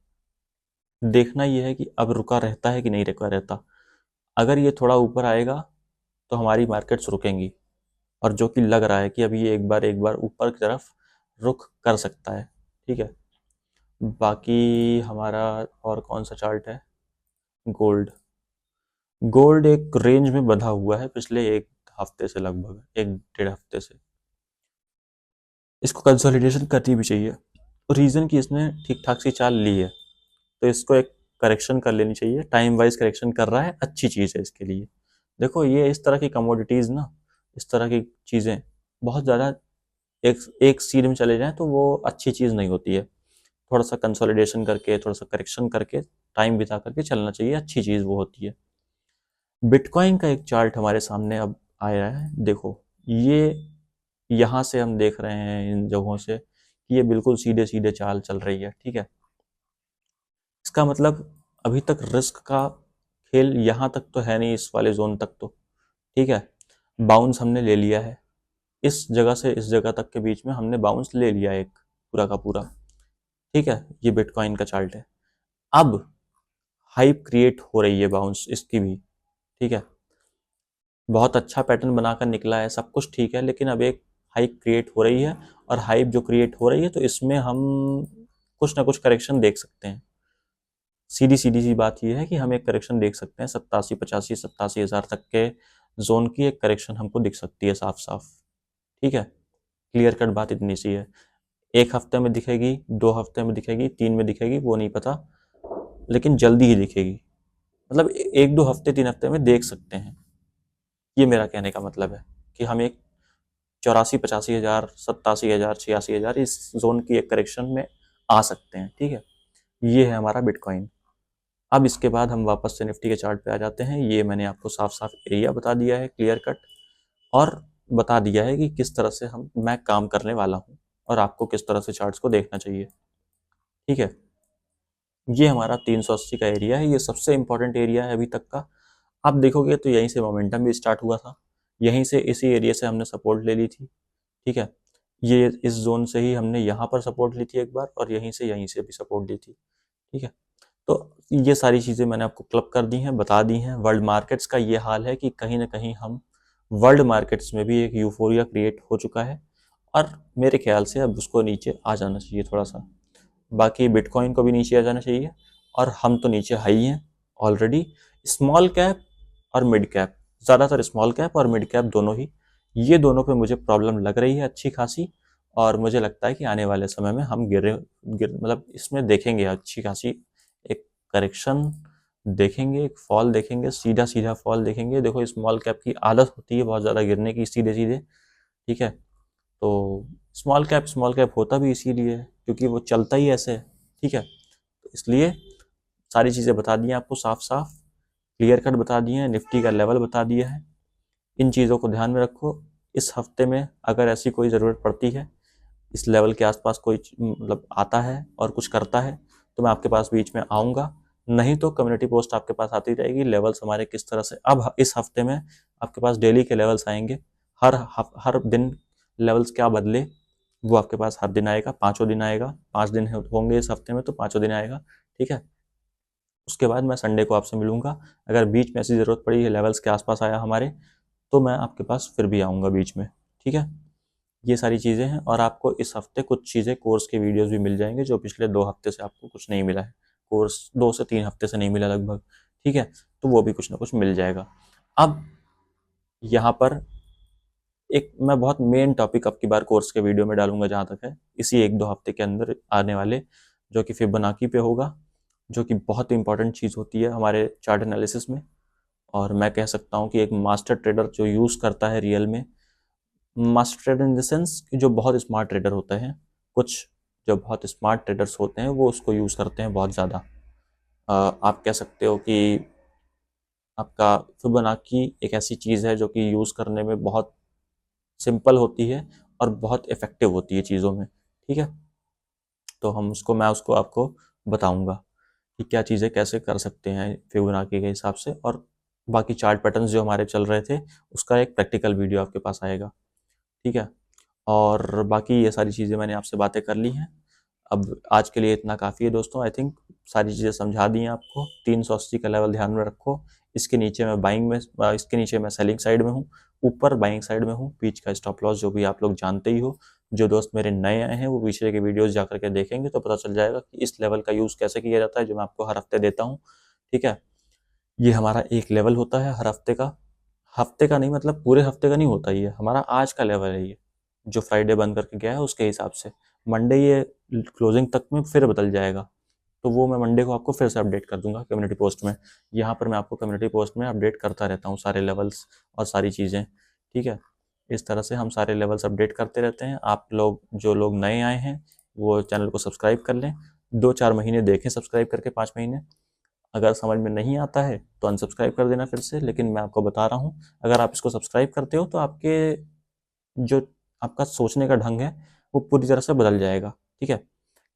देखना ये है कि अब रुका रहता है कि नहीं रुका रहता। अगर ये थोड़ा ऊपर आएगा तो हमारी मार्केट्स रुकेंगी, और जो कि लग रहा है कि अभी ये एक बार ऊपर की तरफ रुख कर सकता है, ठीक है। बाकी हमारा और कौन सा चार्ट है, गोल्ड। गोल्ड एक रेंज में बंधा हुआ है पिछले एक हफ्ते से, लगभग एक डेढ़ हफ्ते से। इसको कंसोलिडेशन करनी भी चाहिए। रीज़न कि इसने ठीक ठाक सी चाल ली है, तो इसको एक करेक्शन कर लेनी चाहिए। टाइम वाइज करेक्शन कर रहा है, अच्छी चीज़ है इसके लिए। देखो ये इस तरह की कमोडिटीज़ ना, इस तरह की चीज़ें बहुत ज़्यादा एक एक सीध में चले जाएं तो वो अच्छी चीज़ नहीं होती है। थोड़ा सा कंसोलिडेशन करके, थोड़ा सा करेक्शन करके, टाइम बिता करके चलना चाहिए, अच्छी चीज़ वो होती है। बिटकॉइन का एक चार्ट हमारे सामने अब आया है। देखो ये यहाँ से हम देख रहे हैं इन जगहों से कि ये बिल्कुल सीधे सीधे चाल चल रही है, ठीक है। इसका मतलब अभी तक रिस्क का खेल यहाँ तक तो है नहीं, इस वाले जोन तक तो, ठीक है। बाउंस हमने ले लिया है, इस जगह से इस जगह तक के बीच में हमने बाउंस ले लिया एक पूरा का पूरा, ठीक है। ये बिटकॉइन का चार्ट है। अब हाइप क्रिएट हो रही है बाउंस इसकी भी, ठीक है। बहुत अच्छा पैटर्न बनाकर निकला है, सब कुछ ठीक है, लेकिन अब एक हाइप क्रिएट हो रही है। और हाइप जो क्रिएट हो रही है तो इसमें हम कुछ ना कुछ करेक्शन देख सकते हैं। सीधी सीधी सी बात यह है कि हम एक करेक्शन देख सकते हैं 87 85 87 हज़ार तक के जोन की एक करेक्शन हमको दिख सकती है साफ साफ, ठीक है। क्लियर कट बात इतनी सी है। एक हफ्ते में दिखेगी, 2 हफ्ते में दिखेगी, 3 में दिखेगी, वो नहीं पता, लेकिन जल्दी ही दिखेगी। मतलब 1 2 हफ्ते 3 हफ्ते में देख सकते हैं। ये मेरा कहने का मतलब है कि हम एक 84 85 हज़ार 87 हज़ार 86 हज़ार इस जोन की एक करेक्शन में आ सकते हैं, ठीक है। ये है हमारा बिटकॉइन। अब इसके बाद हम वापस से निफ्टी के चार्ट पे आ जाते हैं। ये मैंने आपको साफ साफ एरिया बता दिया है, क्लियर कट, और बता दिया है कि किस तरह से मैं काम करने वाला हूँ और आपको किस तरह से चार्ट्स को देखना चाहिए, ठीक है। ये हमारा 380 का एरिया है, ये सबसे इंपॉर्टेंट एरिया है अभी तक का। आप देखोगे तो यहीं से मोमेंटम भी स्टार्ट हुआ था, यहीं से इसी एरिया से हमने सपोर्ट ले ली थी, ठीक है। ये इस जोन से ही हमने यहाँ पर सपोर्ट ली थी एक बार, और यहीं से भी सपोर्ट ली थी, ठीक है। तो ये सारी चीज़ें मैंने आपको क्लब कर दी हैं, बता दी हैं। वर्ल्ड मार्केट्स का ये हाल है कि कहीं ना कहीं हम वर्ल्ड मार्केट्स में भी एक यूफोरिया क्रिएट हो चुका है, और मेरे ख्याल से अब उसको नीचे आ जाना चाहिए थोड़ा सा। बाकी बिटकॉइन को भी नीचे आ जाना चाहिए, और हम तो नीचे हाई हैं ऑलरेडी। स्मॉल कैप और मिड कैप, ज़्यादातर स्मॉल कैप और मिड कैप दोनों ही, ये दोनों पे मुझे प्रॉब्लम लग रही है अच्छी खासी। और मुझे लगता है कि आने वाले समय में हम मतलब इसमें देखेंगे अच्छी खासी एक करेक्शन देखेंगे, एक फॉल देखेंगे, सीधा सीधा फॉल देखेंगे। देखो स्मॉल कैप की आदत होती है बहुत ज़्यादा गिरने की सीधे सीधे, ठीक है। तो स्मॉल कैप होता भी इसीलिए है क्योंकि वो चलता ही ऐसे है, ठीक है। तो इसलिए सारी चीज़ें बता दी हैं आपको साफ साफ, क्लियर कट बता दिए हैं, निफ्टी का लेवल बता दिया है। इन चीज़ों को ध्यान में रखो। इस हफ्ते में अगर ऐसी कोई ज़रूरत पड़ती है, इस लेवल के आसपास कोई मतलब आता है और कुछ करता है, तो मैं आपके पास बीच में आऊँगा। नहीं तो कम्युनिटी पोस्ट आपके पास आती रहेगी, लेवल्स हमारे किस तरह से। अब इस हफ्ते में आपके पास डेली के लेवल्स आएंगे, हर दिन लेवल्स क्या बदले वो आपके पास हर दिन आएगा, 5 दिन आएगा, 5 दिन होंगे इस हफ्ते में तो 5 दिन आएगा, ठीक है। उसके बाद मैं संडे को आपसे मिलूंगा। अगर बीच में ऐसी ज़रूरत पड़ी है, लेवल्स के आसपास आया हमारे, तो मैं आपके पास फिर भी आऊँगा बीच में, ठीक है। ये सारी चीज़ें हैं, और आपको इस हफ्ते कुछ चीज़ें कोर्स के वीडियोस भी मिल जाएंगे जो पिछले 2 हफ्ते से आपको कुछ नहीं मिला है। कोर्स 2 से 3 हफ्ते से नहीं मिला लगभग, ठीक है, तो वो भी कुछ ना कुछ मिल जाएगा। अब यहाँ पर एक मैं बहुत मेन टॉपिक अब की बार कोर्स के वीडियो में डालूंगा, जहाँ तक है इसी 1-2 हफ्ते के अंदर आने वाले, जो कि फिबोनाची पे होगा, जो कि बहुत इंपॉर्टेंट चीज़ होती है हमारे चार्ट एनालिसिस में। और मैं कह सकता हूँ कि एक मास्टर ट्रेडर जो यूज़ करता है रियल में, master trader in the sense कि जो बहुत स्मार्ट ट्रेडर होते हैं, कुछ जो बहुत स्मार्ट ट्रेडर्स होते हैं वो उसको यूज़ करते हैं बहुत ज़्यादा। आप कह सकते हो कि आपका फिबोनाची एक ऐसी चीज़ है जो कि यूज़ करने में बहुत सिंपल होती है और बहुत इफ़ेक्टिव होती है चीज़ों में, ठीक है। तो मैं उसको आपको बताऊंगा कि क्या चीज़ें कैसे कर सकते हैं फिबोनाची के हिसाब से, और बाकी चार्ट पैटर्न्स जो हमारे चल रहे थे उसका एक प्रैक्टिकल वीडियो आपके पास आएगा, ठीक है। और बाकी ये सारी चीज़ें मैंने आपसे बातें कर ली हैं। अब आज के लिए इतना काफ़ी है दोस्तों, आई थिंक सारी चीज़ें समझा दी हैं आपको। 380 का लेवल ध्यान में रखो, इसके नीचे मैं बाइंग में, इसके नीचे मैं सेलिंग साइड में हूँ, ऊपर बाइंग साइड में हूँ। बीच का स्टॉप लॉस जो भी आप लोग जानते ही हो। जो दोस्त मेरे नए आए हैं वो पीछे के वीडियोस जा करके देखेंगे तो पता चल जाएगा कि इस लेवल का यूज़ कैसे किया जाता है, जो मैं आपको हर हफ्ते देता हूँ, ठीक है। ये हमारा एक लेवल होता है हर हफ्ते का नहीं, मतलब पूरे हफ्ते का नहीं होता, ये हमारा आज का लेवल है, ये जो फ्राइडे बंद करके गया है उसके हिसाब से। मंडे ये क्लोजिंग तक में फिर बदल जाएगा, तो वो मैं मंडे को आपको फिर से अपडेट कर दूंगा कम्युनिटी पोस्ट में। यहाँ पर मैं आपको कम्युनिटी पोस्ट में अपडेट करता रहता हूँ सारे लेवल्स और सारी चीज़ें, ठीक है। इस तरह से हम सारे लेवल्स अपडेट करते रहते हैं। आप लोग जो लोग नए आए हैं वो चैनल को सब्सक्राइब कर लें, 2-4 महीने देखें सब्सक्राइब करके, 5 महीने। अगर समझ में नहीं आता है तो अनसब्सक्राइब कर देना फिर से, लेकिन मैं आपको बता रहा हूँ, अगर आप इसको सब्सक्राइब करते हो तो आपके जो आपका सोचने का ढंग है वो पूरी तरह से बदल जाएगा, ठीक है।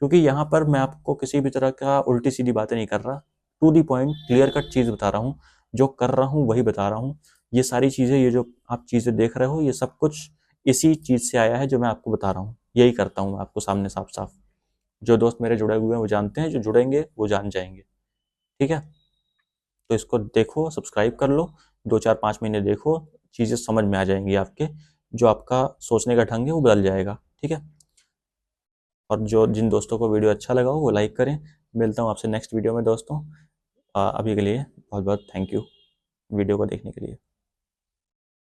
क्योंकि यहाँ पर मैं आपको किसी भी तरह का उल्टी सीधी बातें नहीं कर रहा, to the point clear cut चीज़ बता रहा हूँ, जो कर रहा हूँ वही बता रहा हूँ। ये सारी चीज़ें, ये जो आप चीज़ें देख रहे हो, ये सब कुछ इसी चीज़ से आया है जो मैं आपको बता रहा हूँ। यही करता हूँ मैं आपको सामने साफ साफ। जो दोस्त मेरे जुड़े हुए हैं वो जानते हैं, जो जुड़ेंगे वो जान जाएंगे, ठीक है। तो इसको देखो, सब्सक्राइब कर लो, 2-4-5 महीने देखो, चीज़ें समझ में आ जाएंगी आपके, जो आपका सोचने का ढंग है वो बदल जाएगा, ठीक है। और जो जिन दोस्तों को वीडियो अच्छा लगा हो वो लाइक करें। मिलता हूँ आपसे नेक्स्ट वीडियो में दोस्तों। अभी के लिए बहुत बहुत थैंक यू वीडियो को देखने के लिए।